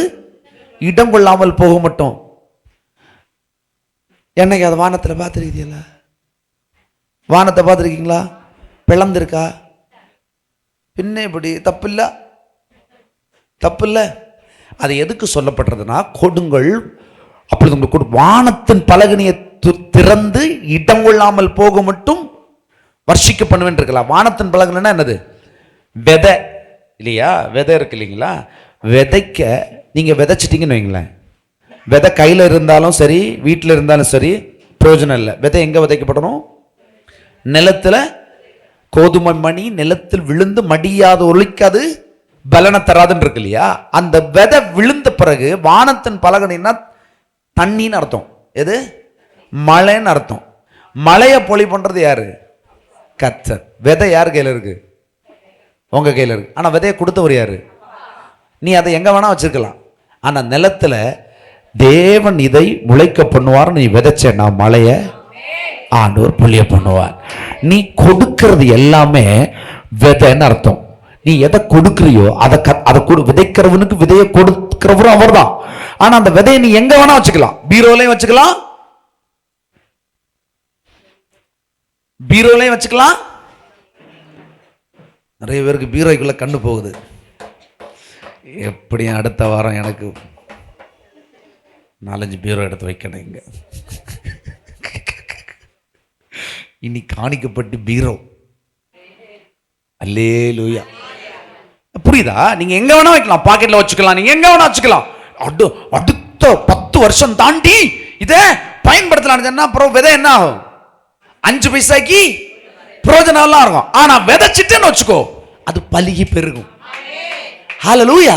இடம் கொள்ளாமல் போக மட்டும். என்னைக்கு அது வானத்தில் பார்த்துருக்கீங்களா? வானத்தை பார்த்துருக்கீங்களா? பிளந்திருக்கா? பின்ன இப்படி தப்பில்ல, தப்பில்ல. அது எதுக்கு சொல்லப்படுறதுன்னா, கொடுங்கள் அப்பொழுது உங்களுக்கு வானத்தின் பலகனியை திறந்து இடம் கொள்ளாமல் போக மட்டும் வர்ஷிக்க பண்ணுவேன் இருக்கலாம். வானத்தின் பலகனா என்னது? விதை இல்லையா? விதை இருக்கு இல்லைங்களா? விதைக்க நீங்க விதைச்சிட்டீங்கன்னு வைங்களேன், விதை கையில் இருந்தாலும் சரி வீட்டில் இருந்தாலும் சரி பிரயோஜனம் இல்லை. விதை எங்க விதைக்கப்படணும்? நிலத்துல. கோதுமை மணி நிலத்தில் விழுந்து மடியாது ஒழிக்காது பலனை தராதுன்னு இருக்கு இல்லையா? அந்த விதை விழுந்த பிறகு வானத்தின் பலகனின்னா தண்ணின்னு அர்த்தம். எது? மழைன்னு அர்த்தம். மழையை பொழி பண்றது யாரு? கர்த்தர். விதை யார் கையில் இருக்கு? உங்க கையில் இருக்கு. ஆனா விதையை கொடுத்தவர் யாரு? நீ அதை எங்க வேணா வச்சிருக்கலாம். ஆனா நிலத்துல தேவன் இதை முளைக்க பண்ணுவார். நீ விதைச்சேன்னா மழைய ஆண்டவர் பொழிய பண்ணுவார். நீ கொடுக்கிறது எல்லாமே விதைன்னு அர்த்தம். நீ எதை கொடுக்கிறியோ அதை விதைக்கிறவனுக்கு விதையை கொடுக்கிறவரும் அவர் தான். ஆனா அந்த விதையை நீ எங்க வேணா வச்சுக்கலாம். பீரோலையும் வச்சுக்கலாம், பீரோலையும் வச்சுக்கலாம். நிறைய பேருக்கு பீரோக்குள்ள கண்டு போகுது. எப்படியும் அடுத்த வாரம் எனக்கு 4-5 பீரோ எடுத்து வைக்கணும். இங்க இனி காணிக்கப்பட்டு பீரோ. அல்லேலூயா. புரியுதா? நீங்க எங்க வேணா வைக்கலாம், பாக்கெட்ல வச்சுக்கலாம், நீங்க எங்க வேணா வச்சுக்கலாம். அடுத்த 10 வருஷம் தாண்டி இதை பயன்படுத்தலாம். அப்புறம் விதை என்ன ஆகும்? 5 பைசாக்கு பிரயோஜனம் எல்லாம் இருக்கும். ஆனா விதைச்சிட்டேன்னு வச்சுக்கோ, அது பலுகி பெருகும். ஹல்லேலூயா.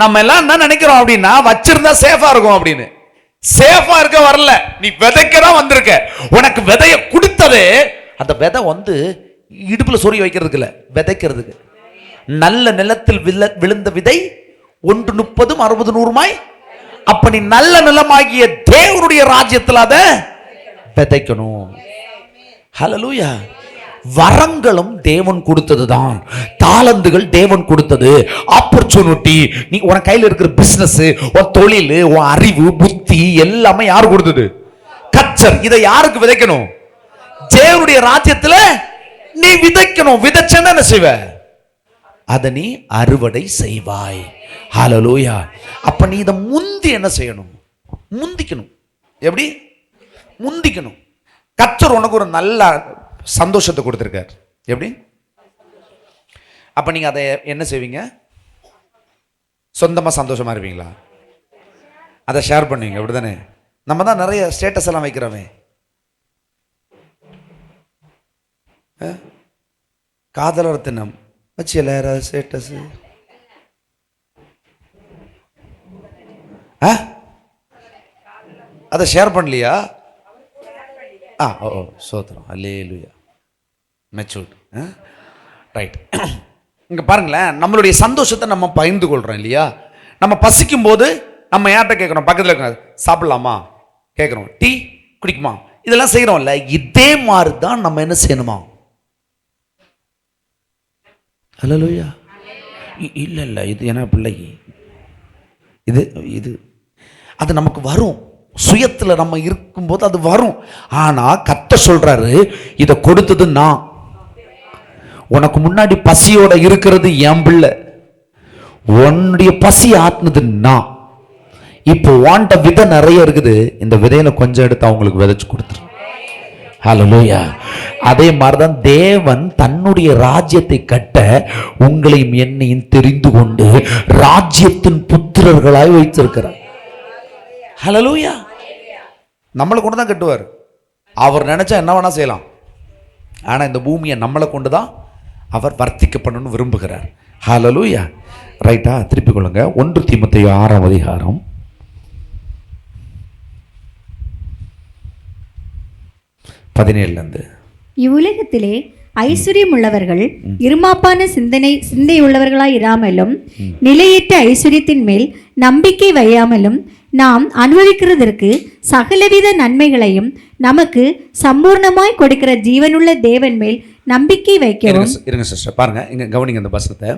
நம்ம எல்லாம் என்ன நினைக்கிறோம் அப்படின்னா, வச்சிருந்தா சேஃபா இருக்கும் அப்படின்னு. சேஃபா இருக்க வரல, நீ விதைக்கதான் வந்திருக்க. உனக்கு விதைய கொடுத்தது, அந்த விதை வந்து இடுப்புல சொறி வைக்கிறதுக்கு இல்ல, விதைக்கிறதுக்கு. நல்ல நிலத்தில் விழுந்த விதை 1 30 60 100 அப்ப நீ நல்ல நிலமாகிய தேவனுடைய ராஜ்யத்தில் அதை விதைக்கணும். ஹல்லேலூயா. வரங்களும் தேவன் கொடுத்ததுதான், தாளந்துகள் தேவன் கொடுத்தது, ஆப்பர்ச்சுனிட்டி. நீ உன் கையில் இருக்கிற பிசினஸ், உன் தொழில், உன் அறிவு, புத்தி எல்லாமே யார் கொடுத்தது? கர்த்தர். இதை யாருக்கு விதைக்கணும்? தேவனுடைய ராஜ்யத்துல நீ விதைக்கணும். விதைச்சேன்னா என்ன செய்வ? அதை நீ அறுவடை செய்வாய். ஹல்லேலூயா. அப்ப நீ இதை முந்தி என்ன செய்யணும்? முந்திக்கணும். எப்படி முந்திக்கணும்? கர்த்தர் உனக்கு ஒரு நல்ல சந்தோஷத்தை கொடுத்திருக்கார். எப்படி? அப்ப நீங்க அதை என்ன செய்வீங்க? சொந்தமா சந்தோஷமா இருப்பீங்களா? அதை ஷேர் பண்ணுவீங்க, அப்படிதானே? நம்ம தான் நிறைய ஸ்டேட்டஸ் எல்லாம் வைக்கிறோமே. காதலர் தினம் வச்சுல ஸ்டேட்டஸ், அதை ஷேர் பண்ணலையா? ஓ சோத்திரம். அல்லேலூயா. மெச்சூர்ட். ரைட். இங்க பாருங்களேன், நம்மளுடைய சந்தோஷத்தை நம்ம பகிர்ந்து கொள்றோம் இல்லையா? நம்ம பசிக்கும் போது நம்ம யார்கிட்ட கேட்கறோம்? பக்கத்தில் இருக்க சாப்பிடலாமா கேட்கறோம், டீ குடிக்குமா, இதெல்லாம் செய்யறோம்ல. இதே மாதிரி தான் நம்ம என்ன செய்யணுமா? அல்லேலூயா. இல்ல இல்ல, இது என்ன பிள்ளை, இது இது அது நமக்கு வரும். சுயத்துல நம்ம இருக்கும்போது அது வரும். ஆனா கர்த்தர் சொல்றாரு, இதை கொடுத்தது நான். உனக்கு முன்னாடி பசியோட இருக்கிறது என் பிள்ளை, உன்னுடைய பசி ஆத்மது நான். இப்போ வாண்ட விதை நிறைய இருக்குது, இந்த விதையில கொஞ்சம் எடுத்து அவங்களுக்கு விதைச்சு கொடுத்துரு. ஹல்லேலூயா. அதே மாதிரிதான் தேவன் தன்னுடைய ராஜ்யத்தை கட்ட உங்களையும் என்னையும் தெரிந்து கொண்டு ராஜ்யத்தின் புத்திரர்களாய் வைத்திருக்கிறார். ஹல்லேலூயா. நம்மளை கொண்டு தான் கட்டுவார். அவர் நினைச்சா என்ன வேணா செய்யலாம். ஆனா இந்த பூமியை நம்மளை கொண்டு தான் அவர் வர்த்திக்கப்படணும்னு விரும்புகிறார். ஹல்லேலூயா. ரைட்டா? திருப்பிக் கொள்ளுங்க. 1 தீமோத்தேயு 6ஆம் அதிகாரம் 17 இவ்வுலகத்திலே ஐஸ்வர்யம் உள்ளவர்கள் இருமாப்பான சிந்தை உள்ளவர்களாய் இராமலும் நிலையற்ற ஐஸ்வர்யத்தின் மேல் நம்பிக்கை வையாமலும் நாம் அனுபவிக்கிறதற்கு சகலவித நன்மைகளையும் நமக்கு சம்பூர்ணமாய் கொடுக்கிற ஜீவனுள்ள தேவன் மேல் நம்பிக்கை வைக்கவும். இருங்க சிஸ்டர், பாருங்க இங்க கவனிங்க இந்த வசனத்தை.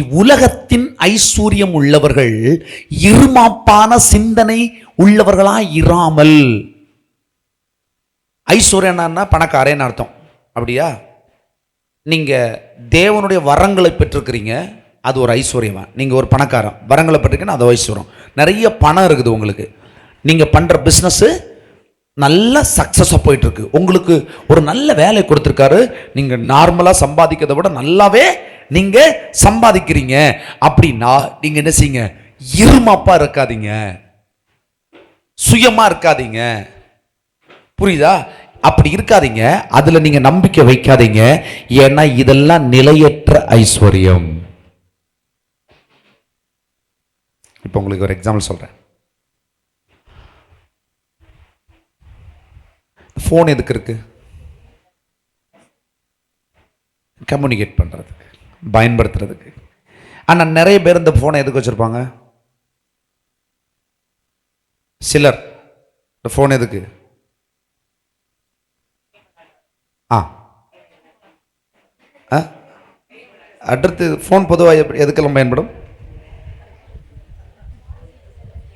இவ்வுலகத்தின் ஐஸ்வர்யம் உள்ளவர்கள் இருமாப்பான சிந்தனை உள்ளவர்களாய் இராமல். ஐஸ்வர்யம்னா பணக்காரன்னு அர்த்தம், அப்படியா? நீங்க தேவனுடைய வரங்களை பெற்றிருக்கிறீங்க, அது ஒரு ஐஸ்வர்யமா? நீங்க ஒரு பணக்காரன், வரங்களை பெற்றிருக்கீங்கன்னா அது ஐஸ்வர்யம். நிறைய பணம் இருக்குது உங்களுக்கு, நீங்க பண்ற பிசினஸ் நல்ல சக்சஸா போயிட்டு இருக்கு, உங்களுக்கு ஒரு நல்ல வேலை கொடுத்துருக்காரு, நீங்க நார்மலா சம்பாதிக்கிறத விட நல்லாவே நீங்க சம்பாதிக்கிறீங்க அப்படின்னா நீங்க என்ன செய்யுங்க? இருமாப்பா இருக்காதீங்க, சுயமா இருக்காதீங்க. புரியுதா? அப்படி இருக்காதீங்க, அதுல நீங்க நம்பிக்கை வைக்காதீங்க. ஏன்னா இதெல்லாம் நிலையற்ற ஐஸ்வர்யம். இப்போ உங்களுக்கு ஒரு எக்ஸாம்பிள் சொல்றேன். ஃபோன் எதுக்கு இருக்கு? கம்யூனிகேட் பண்றதுக்கு, பயன்படுத்துறதுக்கு. ஆனா நிறைய பேர் இந்த ஃபோனை எதுக்கு வச்சிருப்பாங்க? சிலர் இந்த ஃபோன் எதுக்கு? அடுத்து ஃபோன் பொதுவாக எதுக்கெல்லாம் பயன்படும்?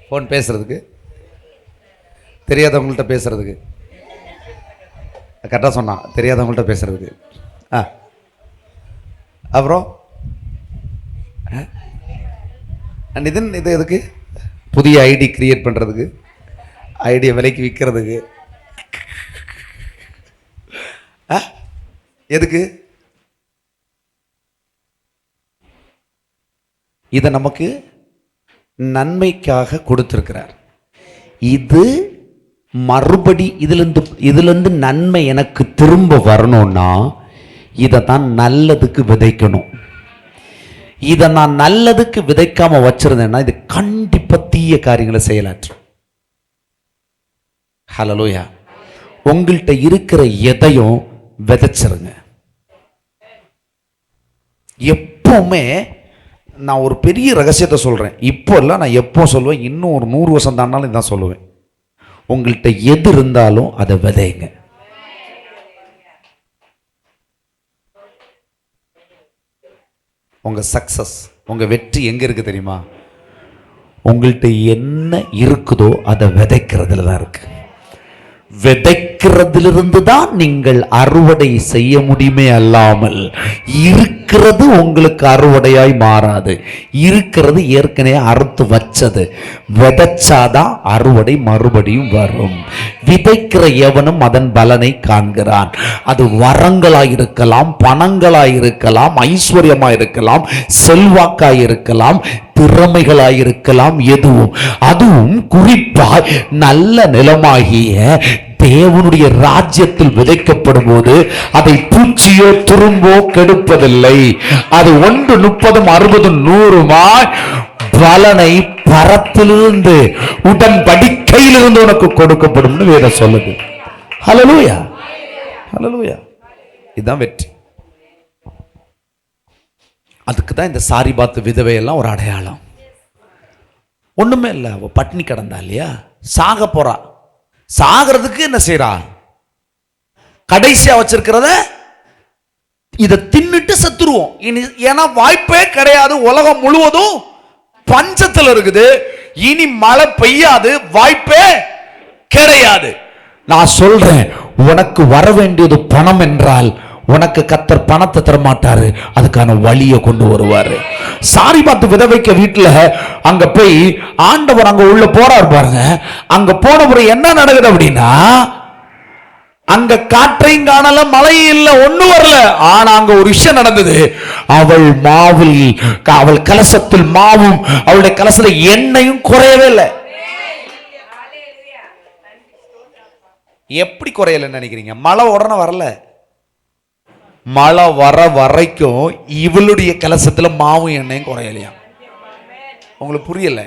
ஃபோன் பேசுறதுக்கு, தெரியாதவங்கள்ட்ட பேசுறதுக்கு. கரெக்டாக சொன்னான், தெரியாதவங்கள்ட்ட பேசுறதுக்கு. அப்புறம் இது எதுக்கு? புதிய ஐடி கிரியேட் பண்ணுறதுக்கு, ஐடியை விலைக்கு விற்கிறதுக்கு. எதுக்கு? இதை நமக்கு நன்மைக்காக கொடுத்திருக்கிறார். இது மறுபடி இதிலிருந்து நன்மை எனக்கு திரும்ப வரணும்னா இதை தான் நல்லதுக்கு விதைக்கணும். இதை நான் நல்லதுக்கு விதைக்காம வச்சிருந்தேன்னா இது கண்டிப்பா தீய காரியங்களை செயலாற்றும். ஹல்லேலூயா. உங்கள்கிட்ட இருக்கிற எதையும் விதைச்சிருங்க. எப்பவுமே நான் ஒரு பெரிய ரகசியத்தை சொல்றேன். இப்போ இல்லை, நான் எப்போ சொல்லுவேன், இன்னும் ஒரு 100 வருஷம் தாண்டாலும் இதான் சொல்லுவேன். உங்கள்கிட்ட எது இருந்தாலும் அதை விதைங்க. உங்க சக்சஸ், உங்க வெற்றி எங்க இருக்கு தெரியுமா? உங்கள்கிட்ட என்ன இருக்குதோ அதை விதைக்கிறதுல தான் இருக்கு. விதைக்கிறதிலிருந்து தான் நீங்கள் அறுவடை செய்ய முடியுமே அல்லாமல் இருக்கிறது உங்களுக்கு அறுவடையாய் மாறாது. இருக்கிறது ஏற்கனவே அறுத்து வச்சது. விதைச்சாதான் அறுவடை மறுபடியும் வரும். விதைக்கிற எவனும் அதன் பலனை காண்கிறான். அது வரங்களாயிருக்கலாம், பணங்களாயிருக்கலாம், ஐஸ்வர்யமாயிருக்கலாம், செல்வாக்காயிருக்கலாம், திறமைகளாயிருக்கலாம், எதுவும். அதுவும் குறிப்பாக நல்ல நிலமாகிய தேவனுடைய ராஜ்யத்தில் விதைக்கப்படும் போது அதை பூச்சியோ துரும்போ கெடுப்பதில்லை. அது 1 30 60 100 பலனை பரத்திலிருந்து உடன்படிக்கையிலிருந்து உனக்கு கொடுக்கப்படும் வேதம் சொல்லுது. ஹல்லேலூயா, ஹல்லேலூயா. இதுதான் வெற்றி. அதுக்கு தான் இந்த சாரிபாத்து விதவையெல்லாம் ஒரு அடையாளம். ஒண்ணுமே இல்லை, அவ பட்டினி கிடந்தா இல்லையா, சாக போறா. சாகிறதுக்கு என்ன செய்யறா? கடைசியா வச்சிருக்கிறத இதை தின்னுட்டு செத்துருவோம். இனி ஏன்னா வாய்ப்பே கிடையாது. உலகம் முழுவதும் பஞ்சத்தில் இருக்குது. இனி மழை பெய்யாது, வாய்ப்பே கிடையாது. நான் சொல்றேன், உனக்கு வர வேண்டியது பணம் என்றால் உனக்கு கர்த்தர் பணத்தை தர மாட்டாரு, அதுக்கான வழியை கொண்டு வருவாரு. சாரிபாத்து விதவைக்க வீட்டுல அங்க போய் ஆண்டவர் அங்க உள்ள போறாரு பாருங்க. அங்க போன பிறகு என்ன நடக்குது அப்படின்னா, அங்க காற்றையும் காணல, மழையும் இல்லை, ஒண்ணும் வரல. ஆனா அங்க ஒரு விஷயம் நடந்தது. அவள் கலசத்தில் மாவும் அவளுடைய கலசத்துல எண்ணெயும் குறையவே இல்லை. எப்படி குறையலன்னு நினைக்கிறீங்க? மழை உடனே வரல. மழை வர வரைக்கும் இவளுடைய கலசத்துல மாவும் எண்ணெயும் குறையலையா? உங்களுக்கு புரியல?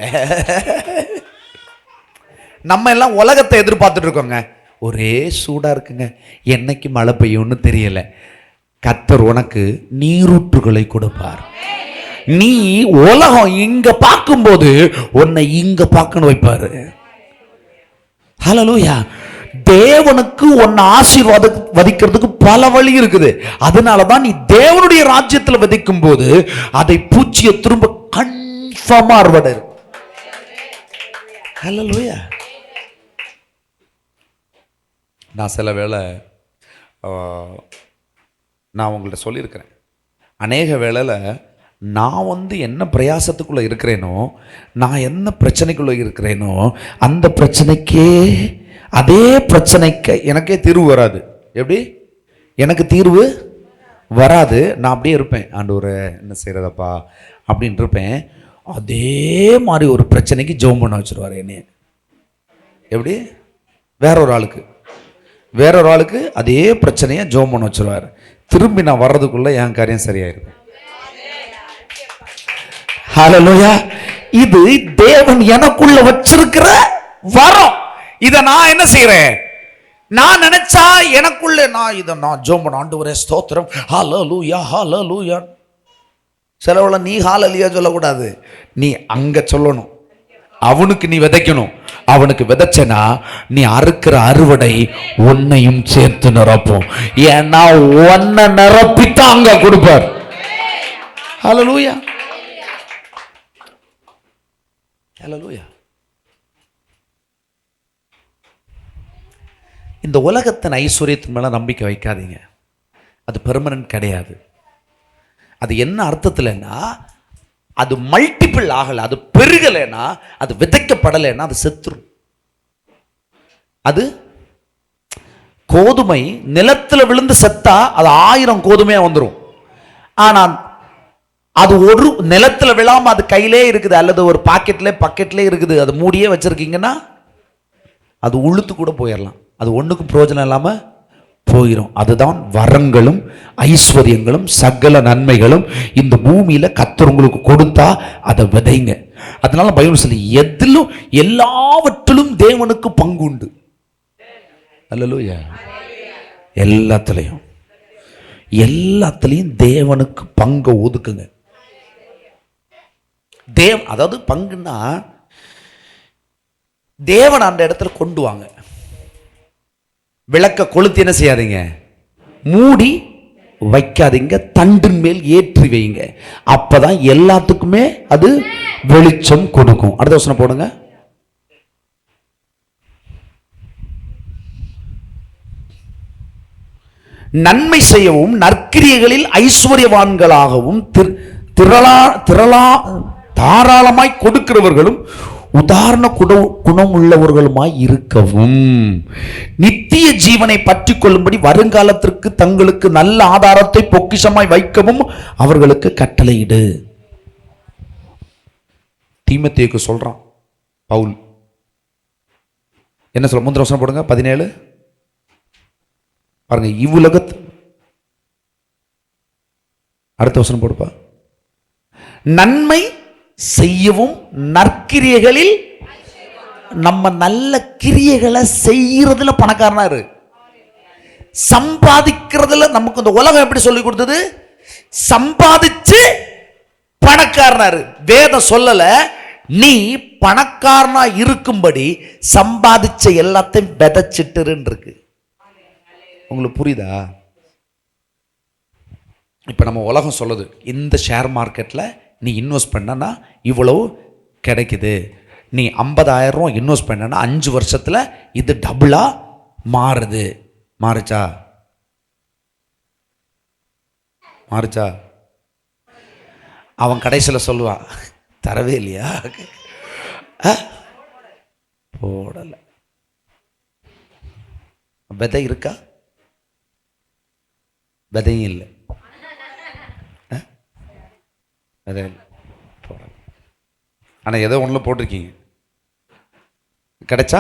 நம்ம எல்லாம் உலகத்தை எதிர்பார்த்துட்டு இருக்கோங்க. ஒரே சூடா இருக்குங்க, என்னைக்கு மழை பெய்யும்னு தெரியல. கர்த்தர் உனக்கு நீரூற்றுகளை கொடுப்பார். நீ உலகம் இங்க பார்க்கும்போது உன்னை இங்க பார்க்கணும் வைப்பாரு. ஹல்லேலூயா. தேவனுக்கு உன்னை ஆசீர்வதிக்கிறதுக்கு பல வழி இருக்குது. அதனாலதான் நீ தேவனுடைய ராஜ்யத்தில் விதைக்கும் போது அதை பூச்சிய திரும்ப கன்ஃபார்மா அறுவடை. ஹல்லேலூயா. நான் சில வேளை நான் உங்கள்கிட்ட சொல்லியிருக்கிறேன், அநேக வேளையில் நான் என்ன பிரயாசத்துக்குள்ளே இருக்கிறேனோ, நான் என்ன பிரச்சனைக்குள்ளே இருக்கிறேனோ, அந்த பிரச்சனைக்கே அதே பிரச்சனைக்கு எனக்கே தீர்வு வராது. எப்படி? எனக்கு தீர்வு வராது. நான் அப்படியே இருப்பேன், ஆண்டவரே என்ன செய்கிறதப்பா அப்படின்னு இருப்பேன். அதே மாதிரி ஒரு பிரச்சனைக்கு ஜெபம் பண்ண வச்சுருவார் என்னைய. எப்படி? வேற ஒரு ஆளுக்கு அதே பிரச்சனையை ஜெபம் பண்ண வச்சுருவார். திரும்பி நான் வர்றதுக்குள்ள என் காரியம் சரியாயிருக்கும். ஹல்லேலூயா. இது தேவன் எனக்குள்ள வச்சிருக்கிற வரம். இதை நான் என்ன செய்யறேன்? நான் நினைச்சா எனக்குள்ள நான் ஜெபம் பண்ண, ஆண்டவரே ஸ்தோத்திரம், ஹல்லேலூயா ஹல்லேலூயா. சிலவள நீ ஹல்லேலூயா சொல்லக்கூடாது, நீ அங்க சொல்லணும். அவனுக்கு நீ விதைக்கணும். அவனுக்கு விதைச்சனா நீ அறுக்கிற அறுவடை உன்னையும் சேர்த்து நிரப்பும். ஏன்னா உன்னை நிரப்பித்தான் அங்க கொடுப்பார். ஹல்லேலூயா ஹல்லேலூயா. இந்த உலகத்தின் ஐஸ்வர்யத்தின் மேல நம்பிக்கை வைக்காதீங்க. அது பெர்மனன்ட் கிடையாது. அது என்ன அர்த்தத்தில்னா, அது மல்டிபிள் ஆகல, அது பெருகலைன்னா, அது விதைக்கப்படலைன்னா அது செத்துரும். அது கோதுமை நிலத்தில் விழுந்து செத்தா அது 1000 கோதுமையா வந்துடும். ஆனால் அது ஒரு நிலத்தில் விழாம அது கையிலே இருக்குது, அல்லது ஒரு பாக்கெட்ல இருக்குது, அது மூடியே வச்சிருக்கீங்கன்னா அது உளுத்து கூட போயிடலாம். அது ஒண்ணுக்கும் பிரயோஜனம் இல்லாம போயிடும். அதுதான் வரங்களும் ஐஸ்வர்யங்களும் சகல நன்மைகளும் இந்த பூமியில கர்த்தர் உங்களுக்கு கொடுத்தா அதை விதைங்க. அதனால பைபிள் சொல்லி எதிலும் எல்லாவற்றிலும் தேவனுக்கு பங்கு உண்டு. அல்லேலூயா. எல்லாத்துலயும் தேவனுக்கு பங்கு ஒதுக்குங்க. அதாவது பங்குன்னா தேவன் அந்த இடத்துல கொண்டு வாங்க. விளக்க கொளுத்தி என்ன செய்யாதீங்க, மூடி வைக்காதீங்க, தண்டின் மேல் ஏற்றி வைங்க. அப்பதான் எல்லாத்துக்குமே அது வெளிச்சம் கொடுக்கும். அடுத்த வசனம் போடுங்க. நன்மை செய்யவும் நற்கிரியைகளில் ஐஸ்வர்யவான்களாகவும் தாராளமாய் கொடுக்கிறவர்களும் உதாரண குணம் உள்ளவர்களுமாய் இருக்கவும் நித்திய ஜீவனை பற்றி கொள்ளும்படி வருங்காலத்திற்கு தங்களுக்கு நல்ல ஆதாரத்தை பொக்கிஷமாய் வைக்கவும் அவர்களுக்கு கட்டளையிடு. தீமோத்தேயுக்கு சொல்றான் பவுல். என்ன சொல்ல? முந்திர வசனம் போடுங்க 17 பாருங்க. இவ்வுலகத்து அடுத்த வசனம் போடுப்பா. நன்மை செய்யவும் நற்கிரியைகளில், நம்ம நல்ல கிரியைகளை செய்யறதுல பணக்காரனா இரு. சம்பாதிக்கிறதுல நமக்கு இந்த உலகம் எப்படி சொல்லி கொடுத்தது? சம்பாதிச்சு பணக்காரனா இரு. வேதம் சொல்லல நீ பணக்காரனா இருக்கும்படி சம்பாதிச்ச எல்லாத்தையும் விதைச்சிட்டுன்னு இருக்கு. உங்களுக்கு புரியுதா? இப்ப நம்ம உலகம் சொல்லுது, இந்த ஷேர் மார்க்கெட்ல நீ இன்வெஸ்ட் பண்ணனா இவ்வளவு கிடைக்குது. நீ 50,000 ரூபா இன்வெஸ்ட் பண்ணனா 5 வருஷத்துல இது டபுளா மாறுது. மாறுச்சா? அவன் கடைசியில் சொல்லுவான், தரவே இல்லையா? போடல. விதை இருக்கா? விதையும் இல்லை. ஆனா ஏதோ ஒண்ணுல போட்டிருக்கீங்க. கிடைச்சா?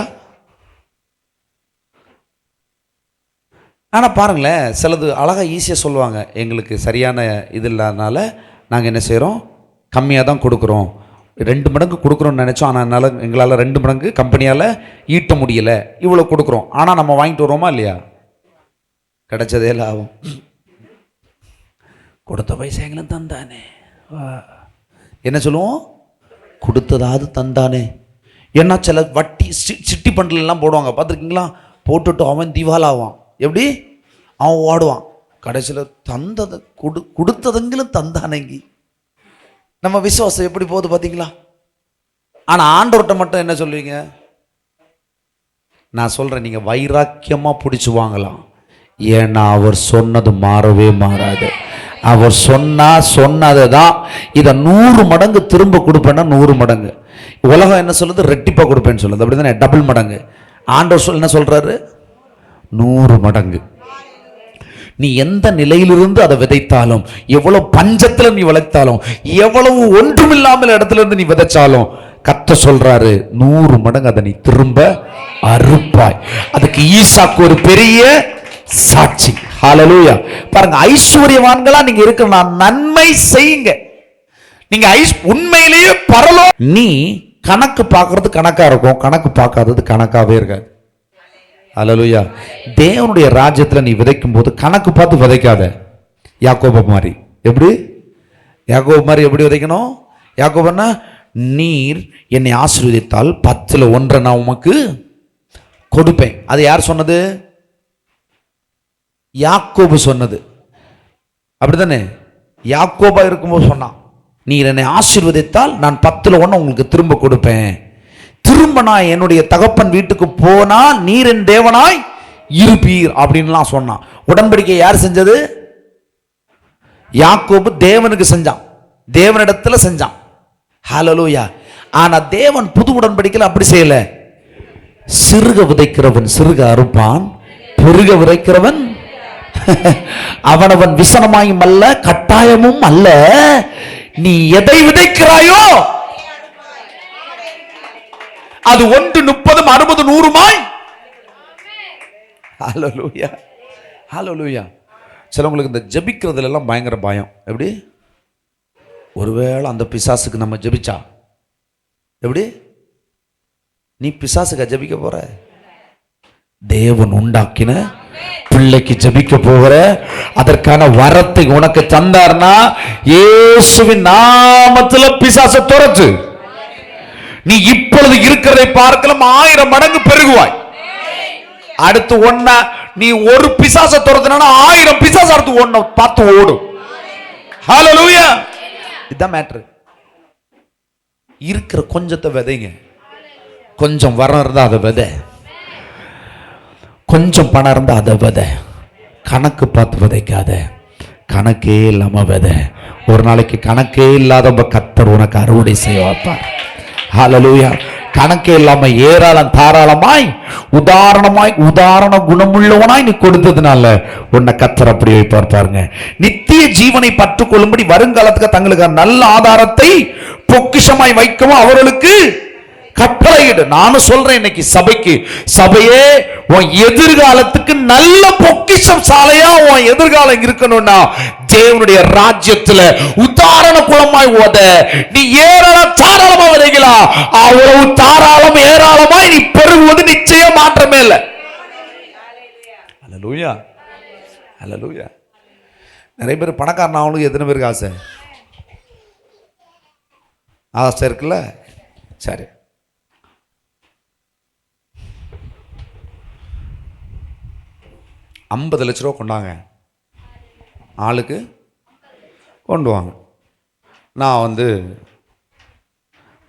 ஆனா பாருங்களேன், சிலது அழகா ஈஸியா சொல்லுவாங்க, எங்களுக்கு சரியான இது இல்லாதனால நாங்க என்ன செய்யறோம், கம்மியாக தான் கொடுக்குறோம். 2 மடங்கு கொடுக்குறோம்னு நினைச்சோம். ஆனால் எங்களால் 2 மடங்கு கம்பெனியால் ஈட்ட முடியல, இவ்வளோ கொடுக்குறோம். ஆனால் நம்ம வாங்கிட்டு வரோமா இல்லையா? கிடைச்சதே லாபம். கொடுத்த பைசா எங்களும் தந்தானே. என்ன சொல்லுவோம்? கொடுத்ததாவது தந்தானே. ஏன்னா சில வட்டி சிட்டி பண்டிலாம் போடுவாங்க, பார்த்துருக்கீங்களா? போட்டுட்டு அவன் திவாலாவான். எப்படி அவன் ஓடுவான். கடைசியில் தந்ததை கொடுத்ததங்களும் தந்தானேங்கி. நம்ம விசுவாசம் எப்படி போகுது பார்த்தீங்களா? ஆனால் ஆண்டவர்கிட்ட மட்டும் என்ன சொல்லுவீங்க? நான் சொல்கிறேன், நீங்கள் வைராக்கியமாக பிடிச்சி வாங்கலாம். ஏன்னா அவர் சொன்னது மாறவே மாறாது. அவர் சொன்னதை தான். இதை 100 மடங்கு திரும்ப கொடுப்பேன்னா 100 மடங்கு. உலகம் என்ன சொல்லுது? ரெட்டிப்பாக கொடுப்பேன்னு சொல்லுது. அப்படி தானே? டபுள் மடங்கு. ஆண்டவர் என்ன சொல்றாரு? 100 மடங்கு. நீ எந்த நிலையிலிருந்து அதை விதைத்தாலும், எவ்வளவு பஞ்சத்துல நீ விளைத்தாலும், எவ்வளவு ஒன்றுமில்லாமல் இடத்துல இருந்து நீ விதைச்சாலும், கர்த்தர் சொல்றாரு 100 மடங்கு அதை நீ திரும்ப அறுப்பாய். அதுக்கு ஈசாக்கு ஒரு பெரிய சாட்சி. ஹல்லேலூயா. பாருங்க, ஐஸ்வர்யவான்களா நீங்க இருக்கணும்னா நன்மை செய்யுங்க. நீங்க உண்மையிலேயே பரலோ. நீ கணக்கு பார்க்கறது கணக்கா இருக்கும், கணக்கு பார்க்காதது கணக்காவே இருக்காது. ஹல்லேலூயா. தேவனுடைய ராஜ்யத்துல நீ விதைக்கும் போது கணக்கு பார்த்து விதைக்காத. யாக்கோபு மாதிரி. எப்படி? யாக்கோபு மாதிரி எப்படி விதைக்கணும்? யாக்கோபுன்னா, நீர் என்னை ஆசீர்வதித்தால் 10ல் 1 நான் உமக்கு கொடுப்பேன். அது யார் சொன்னது? யாக்கோபு சொன்னது. அப்படித்தானே? யாக்கோபா இருக்கும்போது சொன்னான், நீர் என்னை ஆசீர்வதித்தால் நான் 10ல் 1 உங்களுக்கு திரும்ப கொடுப்பேன். திரும்ப நான் என்னுடைய தகப்பன் வீட்டுக்கு போனா நீர் என் தேவனாய் இருப்பீர் அப்படின்லாம் சொன்னான். உடன்படிக்கை யார் செஞ்சது? யாக்கோபு தேவனுக்கு செஞ்சான், தேவனிடத்துல செஞ்சான். ஹல்லேலூயா. ஆனா தேவன் புது உடன்படிக்கையில் அப்படி செய்யல. சிறுக விதைக்கிறவன் சிறுக அறுப்பான், பெருக விதைக்கிறவன் அவனவன் விசனமாயும் அல்ல கட்டாயமும் அல்ல. நீ எதை விதைக்கிறாயோ அது 1 30 60 100 ஹல்லேலூயா. ஹல்லேலூயா. சிலவங்களுக்கு இந்த ஜெபிக்கிறதுல எல்லாம் பயங்கர பயம். எப்படி? ஒருவேளை அந்த பிசாசுக்கு நம்ம ஜெபிச்சா எப்படி? நீ பிசாசுக்கு ஜெபிக்க போற? தேவன் உண்டாக்கின பிள்ளைக்கு ஜெபிக்க போகிற, அதற்கான வரத்தை உனக்கு தந்தார்னா இயேசுவின் நாமத்துல பிசாசை துரத்து. நீ இப்பொழுது இருக்கிறதை பார்க்கலாம் 1000 மடங்கு பெருகுவாய். அடுத்து ஒன்ன நீ ஒரு பிசாசை துரத்துனா 1000 பிசாசு அடுத்து ஒன்ன பார்த்து ஓடும். ஹல்லேலூயா. இதுதான் மேட்ரு. இருக்கிற கொஞ்சத்தை விதைங்க. கொஞ்சம் வரம் இருந்தா அதை விதை, கொஞ்சம் பணம் இருந்தா அதை விதை. கணக்கு பார்த்து விதைக்காத, கணக்கே இல்லாம விதை. ஒரு நாளைக்கு கணக்கே இல்லாத கர்த்தர் உனக்கு அறுவடை செய்ய வைப்பார். ஹல்லேலூயா. கணக்கே இல்லாம ஏராளம் தாராளமாய் உதாரண குணமுள்ளவனாய் நீ கொடுத்ததுனால உன்னை கர்த்தர் அப்படி வைப்பார் பாருங்க. நித்திய ஜீவனை பற்றுக்கொள்ளும்படி வருங்காலத்துக்கு தங்களுக்கு நல்ல ஆதாரத்தை பொக்கிஷமாய் வைக்கவும் அவர்களுக்கு கட்டளையிடு. நானும் சொல்றேன் இன்னைக்கு சபைக்கு, சபையே உன் எதிர்காலத்துக்கு நல்ல பொக்கிஷம் சாலையா உன் எதிர்காலம் இருக்கணும்னா தேவனுடைய ராஜ்யத்துல உதாரண குலமாய் ஓத நீ தாராளமா விதைக்கலாம். அவ்வளவு தாராளம் ஏராளமாய் நீ பெருகுவது நிச்சயம் மாற்றமே இல்லை. ஹல்லேலூயா. ஹல்லேலூயா. நிறைய பேர் பணக்காரன் ஆகணும்னு எத்தனை பேருக்கு ஆசை? ஆசை இருக்குல்ல? சரி, 50 லட்ச ரூபா கொண்டாங்க, ஆளுக்கு கொண்டு வாங்க. நான்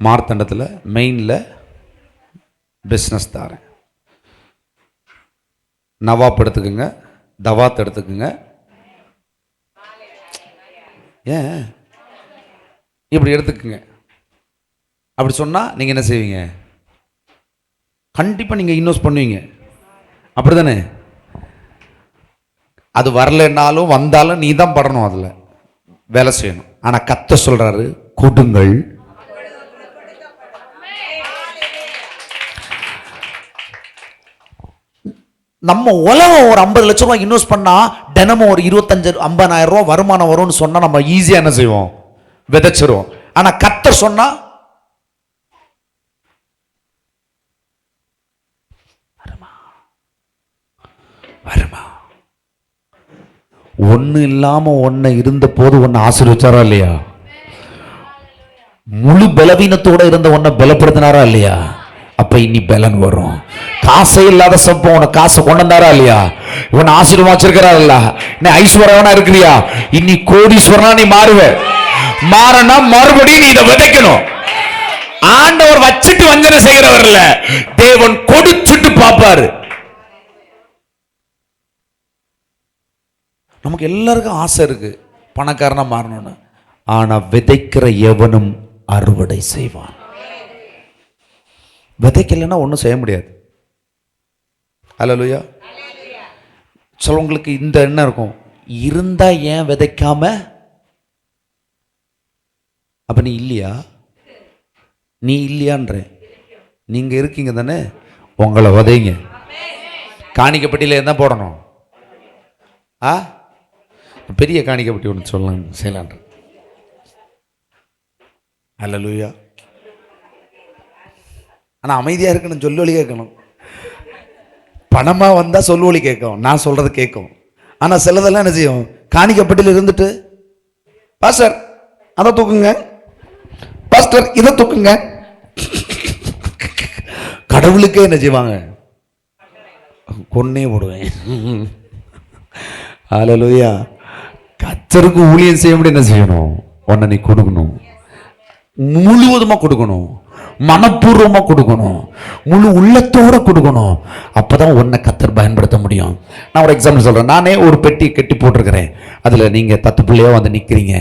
மார்த்தண்டத்தில் மெயினில் பிஸ்னஸ் தரேன். நவாப் எடுத்துக்குங்க, தவாத் எடுத்துக்குங்க. ஏன் இப்படி எடுத்துக்குங்க? அப்படி சொன்னால் நீங்கள் என்ன செய்வீங்க? கண்டிப்பாக நீங்கள் இன்வெஸ்ட் பண்ணுவீங்க, அப்படி தானே? அது வரலைன்னாலும் வந்தாலும் நீ தான் படணும், அதில் வேலை செய்யணும். ஆனால் கர்த்தர் சொல்கிறாரு, கொடுங்கள். நம்ம உலகம் ஒரு 50 லட்சம் ரூபாய் இன்வெஸ்ட் பண்ணால் தினமும் ஒரு 25,000-50,000 ரூபா வருமானம் வரும்னு சொன்னால் நம்ம ஈஸியாக என்ன செய்வோம்? விதைச்சிருவோம். ஆனால் கர்த்தர் சொன்னா வருமா? ஒண்ணு இல்லாம ஒன்ன இருந்த போது ஒன்னு ஆசீர்வச்சாரா இல்லையா? முழு பலவீனத்தோட இருந்த ஒன்ன பலப்படுத்தினாரா இல்லையா? அப்ப இனி பலன் வரும். காசே இல்லாத சப்ப உனக்கு காசை கொண்டு வந்தாரா இல்லையா? உன்னை ஆசீர்வதிச்சிருக்கிறா இல்ல? நீ ஐஸ்வர்யவனா இருக்கிறியா? இனி கோடீஸ்வரனா நீ மாறுவ. மாறனா மறுபடியும் நீ இதை விதைக்கணும். ஆண்டவர் வச்சிட்டு வஞ்சனை செய்கிறவர் இல்ல, தேவன் கொடுத்துட்டு பாப்பாரு. நமக்கு எல்லாருக்கும் ஆசை இருக்கு பணக்காரனா மாறணும்னு. ஆனா விதைக்கிற எவனும் அறுவடை செய்வான். விதைக்கலைன்னா ஒன்றும் செய்ய முடியாது. அல்லேலூயா. சிலவங்களுக்கு இந்த எண்ணம் இருக்கும், இருந்தா ஏன் விதைக்காம? அப்ப நீ இல்லையா? நீ இல்லையான்ற? நீங்க இருக்கீங்க தானே, உங்களை விதைங்க. காணிக்கப்பட்டியில என்ன போடணும்? பெரிய காணிக்கப்பட்டி ஒன்று சொல்லலாம் செய்யலான். அல்லேலூயா. ஆனால் அமைதியாக இருக்கணும், சொல்லொலி கேட்கணும். பணமாக வந்தால் சொல்லொலி கேட்கும், நான் சொல்கிறது கேட்கும். ஆனால் சிலதெல்லாம் என்ன செய்யும்? காணிக்கப்பட்டியில் இருந்துட்டு, பாஸ்டர் அதை தூக்குங்க, பாஸ்டர் இதை தூக்குங்க. கடவுளுக்கே என்ன செய்வாங்க? கொன்னே போடுவேன். அல்லேலூயா. கர்த்தருக்கு ஊழியம் செய்ய முடியும். என்ன செய்யணும்? உன்னை நீ கொடுக்கணும், முழுவதுமா கொடுக்கணும், மனப்பூர்வமா கொடுக்கணும், முழு உள்ளத்தோட கொடுக்கணும். அப்பதான் உன்னை கர்த்தர் பயன்படுத்த முடியும். நான் ஒரு எக்ஸாம்பிள் சொல்றேன். நானே ஒரு பெட்டி கட்டி போட்டிருக்கிறேன், அதுல நீங்க 10 பிள்ளையோ வந்து நிக்கிறீங்க.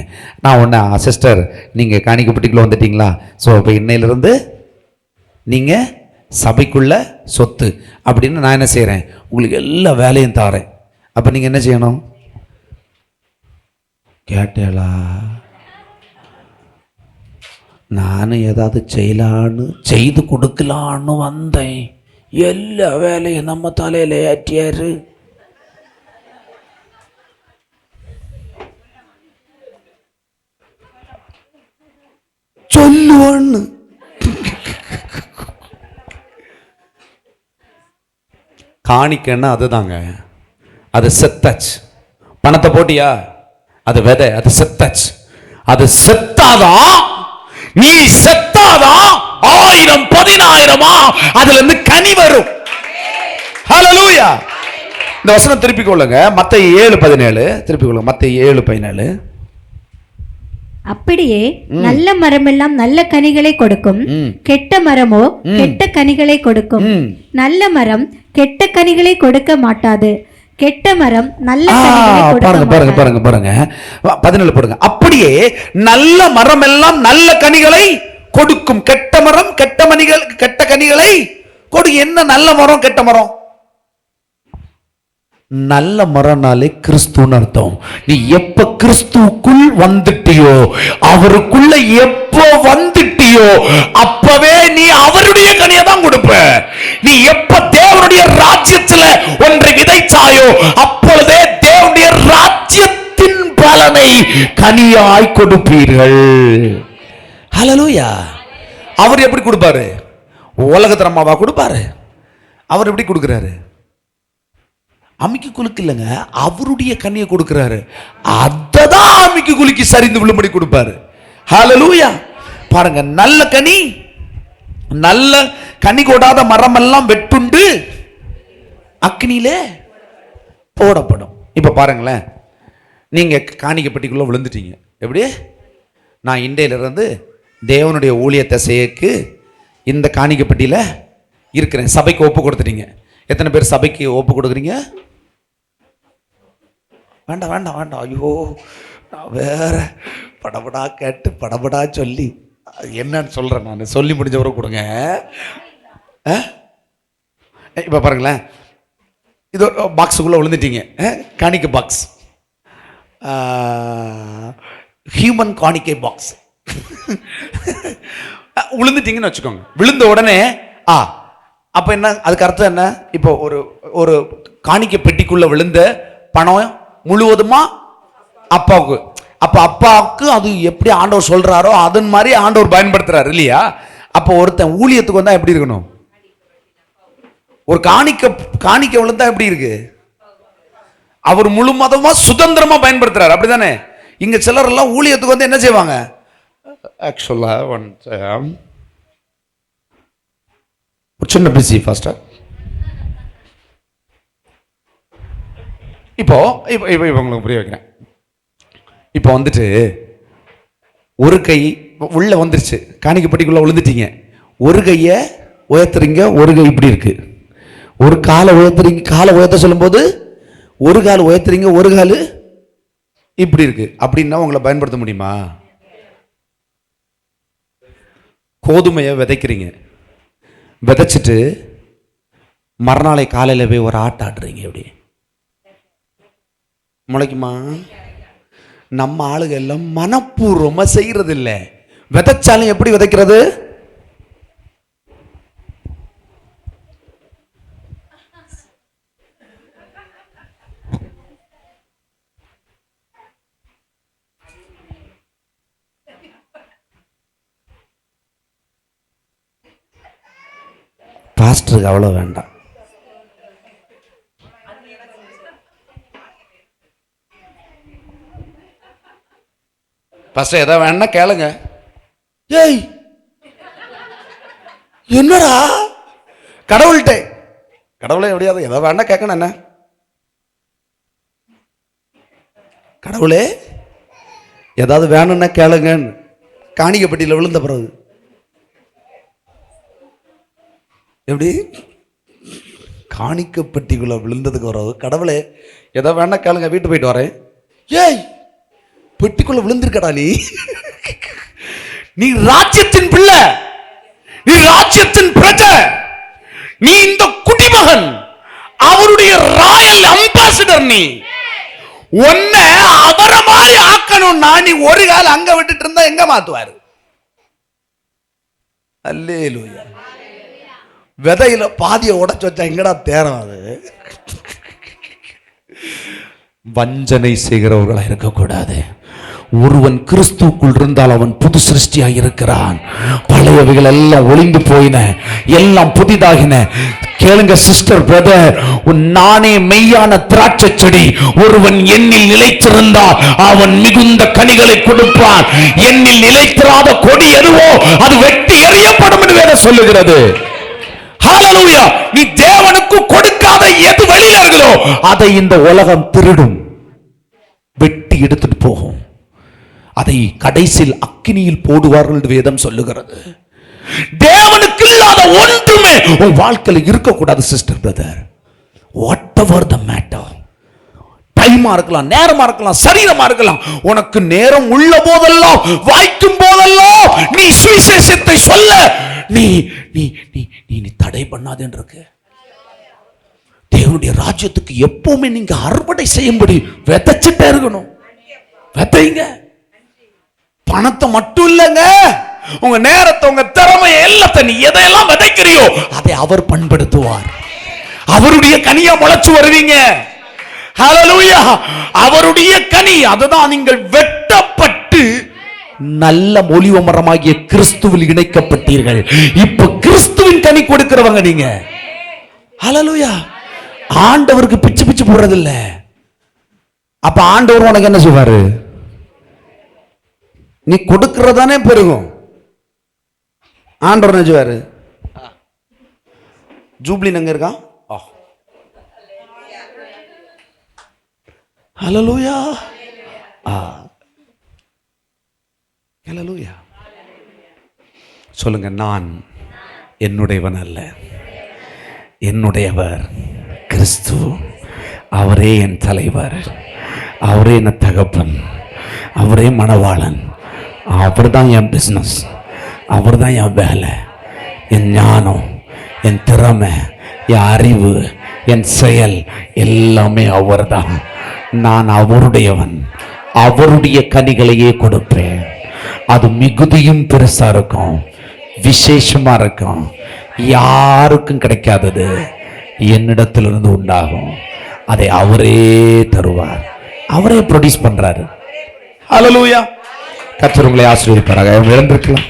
நான் ஒன்னு, சிஸ்டர் நீங்க காணிக்கப்பட்டிக்குள்ள வந்துட்டீங்களா? ஸோ இப்போ இன்னையிலிருந்து நீங்க சபைக்குள்ள சொத்து அப்படின்னு நான் என்ன செய்யறேன்? உங்களுக்கு எல்லா வேலையும் தாரேன். அப்ப நீங்க என்ன செய்யணும்? கேட்டேளா? நானும் ஏதாவது செய்யலான்னு செய்து கொடுக்கலான்னு வந்தேன். எல்லா வேலையும் நம்ம தலையில ஏற்றியாரு. சொல்லுவான்னு. காணிக்கன்னா அதுதாங்க, அது செத்தாச்சு. பணத்தை போட்டியா, அது விதை, அது செத்தாச்சு. அது செத்தாதான், நீ செத்தாதான் 1000 10,000 அதுல இருந்து கனி வரும். ஹல்லேலூயா. இந்த வசனம் திருப்பிக் கொள்ளுங்க, மத்தேயு 7:17 திருப்பிக் கொள்ளுங்க. மத்தேயு 7:17. அப்படியே நல்ல மரமெல்லாம் நல்ல கனிகளை கொடுக்கும், கெட்ட மரமோ கெட்ட கனிகளை கொடுக்கும். நல்ல மரம் கெட்ட கனிகளை கொடுக்க மாட்டாது, கெட்ட மரம் நல்ல கனிகளை கொடுக்க பாருங்க பாருங்க பாருங்க 17 போடுங்க. அப்படியே நல்ல மரம் எல்லாம் நல்ல கனிகளை கொடுக்கும், கெட்ட மரம் கெட்ட கனிகளை கொடுக்கும். என்ன நல்ல மரம் கெட்ட மரம்? நல்ல மரம்னாலே கிறிஸ்துன்னு அர்த்தம். நீ எப்ப கிறிஸ்துவுக்குள் வந்துட்டியோ, அவருக்குள்ள எப்போ வந்துட்டியோ, அப்பவே நீ அவருடைய கனியை தான் கொடுப்ப. நீ எப்ப தேவனுடைய ராஜ்யத்துல ஒன்றை விதைச்சாயோ, அப்பொழுதே தேவனுடைய ராஜ்யத்தின் பலனை கனியாய் கொடுப்பீர்கள். ஹல்லேலூயா. அவர் எப்படி கொடுப்பாரு? உலகத்தரமாவா கொடுப்பாரு? அவர் எப்படி கொடுக்கிறாரு? அமிக்கு குலுக்கு இல்லைங்க, அவருடைய கண்ணியை கொடுக்கிறாரு. அததான் அமிக்கு குலுக்கி சரிந்து விழும்படி கொடுப்பாரு. ஹல்லேலூயா. பாருங்க, நல்ல கனி, நல்ல கனி கொடாத மரம் எல்லாம் வெட்டுண்டு அக்னியிலே போடப்படும். இப்ப பாருங்களேன், நீங்க காணிக்கப்பட்டிக்குள்ள விழுந்துட்டீங்க. எப்படி? நான் இண்டையில இருந்து தேவனுடைய ஊழியத்தை செய்யக்கு இந்த காணிக்கப்பட்டியில இருக்கிறேன். சபைக்கு ஒப்பு கொடுத்துட்டீங்க. எத்தனை பேர் சபைக்கு ஒப்பு கொடுக்குறீங்க? வேண்டாம் வேண்டாம் வேண்டாம், ஐயோ நான் வேற படபடா கேட்டு படபடா சொல்லி என்னன்னு சொல்றேன். நான் சொல்லி முடிஞ்சவரை கொடுங்க. இப்போ பாருங்களேன், இது பாக்ஸுக்குள்ளே விழுந்துட்டீங்க. காணிக்கை பாக்ஸ், ஹியூமன் காணிக்கை பாக்ஸ் விழுந்துட்டீங்கன்னு வச்சுக்கோங்க. விழுந்த உடனே அப்போ என்ன, அதுக்கு அர்த்தம் என்ன? இப்போ ஒரு காணிக்கை பெட்டிக்குள்ள விழுந்த பணம் முழுவதுமா அப்பாவுக்கு. அப்போ அப்பாவுக்கு அது எப்படி ஆண்டவர் சொல்றாரோ அதன் மாதிரி ஆண்டவர் பயன்படுத்துறாரு இல்லையா? அப்போ ஒருத்தன் ஊழியத்துக்கு வந்தா எப்படி இருக்கணும்? ஒரு காணிக்கை விழுந்தா எப்படி இருக்கு? அவர் முழு மதமா சுதந்திரமா பயன்படுத்துறாரு, அப்படிதானே? இங்க சிலர் எல்லாம் ஊழியத்துக்கு வந்து என்ன செய்வாங்க? ஆக்சுவலா ஒரு சின்ன பிஸி ஃபாஸ்டா. இப்போ உங்களுக்கு புரிய வைக்கிறேன். இப்போ வந்துட்டு ஒரு கை உள்ள வந்துருச்சு, காணிக்கப்பட்டிக்குள்ள விழுந்துட்டீங்க. ஒரு கையை உயர்த்துறீங்க, ஒரு கை இப்படி இருக்கு. ஒரு காலை உயர்த்துறீங்க, காலை உயர்த்த சொல்லும் போது ஒரு கால் உயர்த்துறீங்க, ஒரு கால் இப்படி இருக்கு. அப்படின்னா உங்களை பயன்படுத்த முடியுமா? கோதுமையை விதைக்கிறீங்க, விதைச்சிட்டு மறுநாளை காலையில் போய் ஒரு ஆடுறீங்க, எப்படி முளைக்குமா? நம்ம ஆளுங்க எல்லாம் மனப்பூர்வமா செய்யறது இல்லை. விதைச்சாலும் எப்படி விதைக்கிறது? பாஸ்டருக்கு அவ்வளோ வேண்டாம். பாஸ்டர் எதாவது வேணா கேளுங்க. ஏய் என்னடா கடவுள்கிட்ட, கடவுளே எப்படியாவது எதாவது வேணா கேட்கணும். என்ன கடவுளே ஏதாவது வேணும்னா கேளுங்கன்னு காணிக்கப்பட்டியில் விழுந்த பிறகு எப்படி? காணிக்கப்பட்டிக்குள்ள விழுந்ததுக்கு பிறகு கடவுளே ஏதாவது வேணா கேளுங்க, வீட்டு போயிட்டு வரேன். ஏய் பெட்டிக்குள்ள விழுந்திருக்கடா நீ. நீ ராஜ்யத்தின் பிள்ளை, நீ ராஜ்யத்தின் பிரஜை, நீ இந்த குடிமகன், அவருடைய ராயல் அம்பாசிடர். நீ உன்னை அவரை மாதிரி ஆக்கணும்னா நீ ஒரு கால் அங்க விட்டுட்டு இருந்தா எங்க மாத்துவாரு? அல்லேலூயா. விதையில பாதியை உடைச்சு வச்சா எங்கடா தேரம்? அது வஞ்சனை செய்கிறவர்களா இருக்கக்கூடாது. ஒருவன் கிறிஸ்துவுக்குள் இருந்தால் அவன் புது சிருஷ்டியாய் இருக்கிறான். பழையவைகள் எல்லாம் ஒளிந்து போயின, எல்லாம் புதிதாகின. கேளுங்க சிஸ்டர், பிரதர், நானே மெய்யான திராட்சை செடி. ஒருவன் என்னில் நிலைத்திருந்தால் அவன் மிகுந்த கனிகளை கொடுப்பான். என்னில் நிலைத்திராத கொடி எதுவோ அது வெட்டி எறியப்படும் என்று வேதம் சொல்லுகிறது. ஹல்லேலூயா. நீ தேவனுக்கு கொடுக்காத எது வெளியில இருக்குதோ அதை இந்த உலகம் திருடும், வெட்டி எடுத்துட்டு போகும். அதை கடைசியில் அக்கினியில் போடுவார்கள் என்று வேதம் சொல்லுகிறது. தேவனுக்கு இல்லாத ஒன்றுமே உன் வாழ்க்கையில் இருக்கக்கூடாது sister, brother. What ever the matter, டைமா இருக்கலாம், நேரமா இருக்கலாம், சரீரமா இருக்கலாம், உனக்கு நேரம் உள்ள போதெல்லாம், வாய்க்கும் போதெல்லாம் நீ சுவிசேஷத்தை சொல்ல நீ நீ நீ நீ தடை பண்ணாதேன்னு இருக்கு. தேவனுடைய ராஜ்யத்துக்கு எப்பவுமே நீங்க அறுவடை செய்யும்படி விதைச்சிட்டே இருக்கணும். விதைங்க. பணத்தை மட்டும் இல்லைங்க, உங்க நேரத்தை, உங்க திறமையை, எல்லாத்தையும் நீ எதையெல்லாம் விதைக்கிறியோ அதை அவர் பண்படுத்துவார். அவருடைய கனியா முளைச்சு வருவீங்க. ஹல்லேலூயா. அவருடைய கனி, அதுதான் நீங்கள் வெட்டப்பட்டு நல்ல ஒலிவ மரமாகிய கிறிஸ்துவில் இணைக்கப்பட்டீர்கள். இப்ப கிறிஸ்துவின் கனி கொடுக்கிறவங்க நீங்க. ஹல்லேலூயா. ஆண்டவருக்கு பிச்சு பிச்சு போடுறது இல்ல. அப்ப ஆண்டவர் உனக்கு என்ன செய்வாரு? நீ கொடுக்கிறதானே பெருகும். ஆண்டவர் என்ன செய்வாரு? ஜூப்ளி எங்க இருக்கா? ஹல்லேலூயா. ஹல்லேலூயா. சொல்லுங்க, நான் என்னுடையவன் அல்ல, என்னுடையவர் கிறிஸ்து. அவரே என் தலைவர், அவரே என் தகப்பன், அவரே மணவாளன், அவர் தான் என் பிஸ்னஸ், அவர் தான் என் வேலை, என் ஞானம், என் திறமை, என் அறிவு, என் செயல் எல்லாமே அவர் தான். நான் அவருடையவன். அவருடைய கனிகளையே கொடுப்பேன். அது மிகுதியும் பெருசா இருக்கும், விசேஷமா இருக்கும். யாருக்கும் கிடைக்காதது என்னிடத்திலிருந்து உண்டாகும். அதை அவரே தருவார், அவரே ப்ரொடியூஸ் பண்றாரு. ஹல்லேலூயா. கர்த்தர் உங்களை ஆசீர்வதிப்பாராக. எழுந்திருக்கலாம்.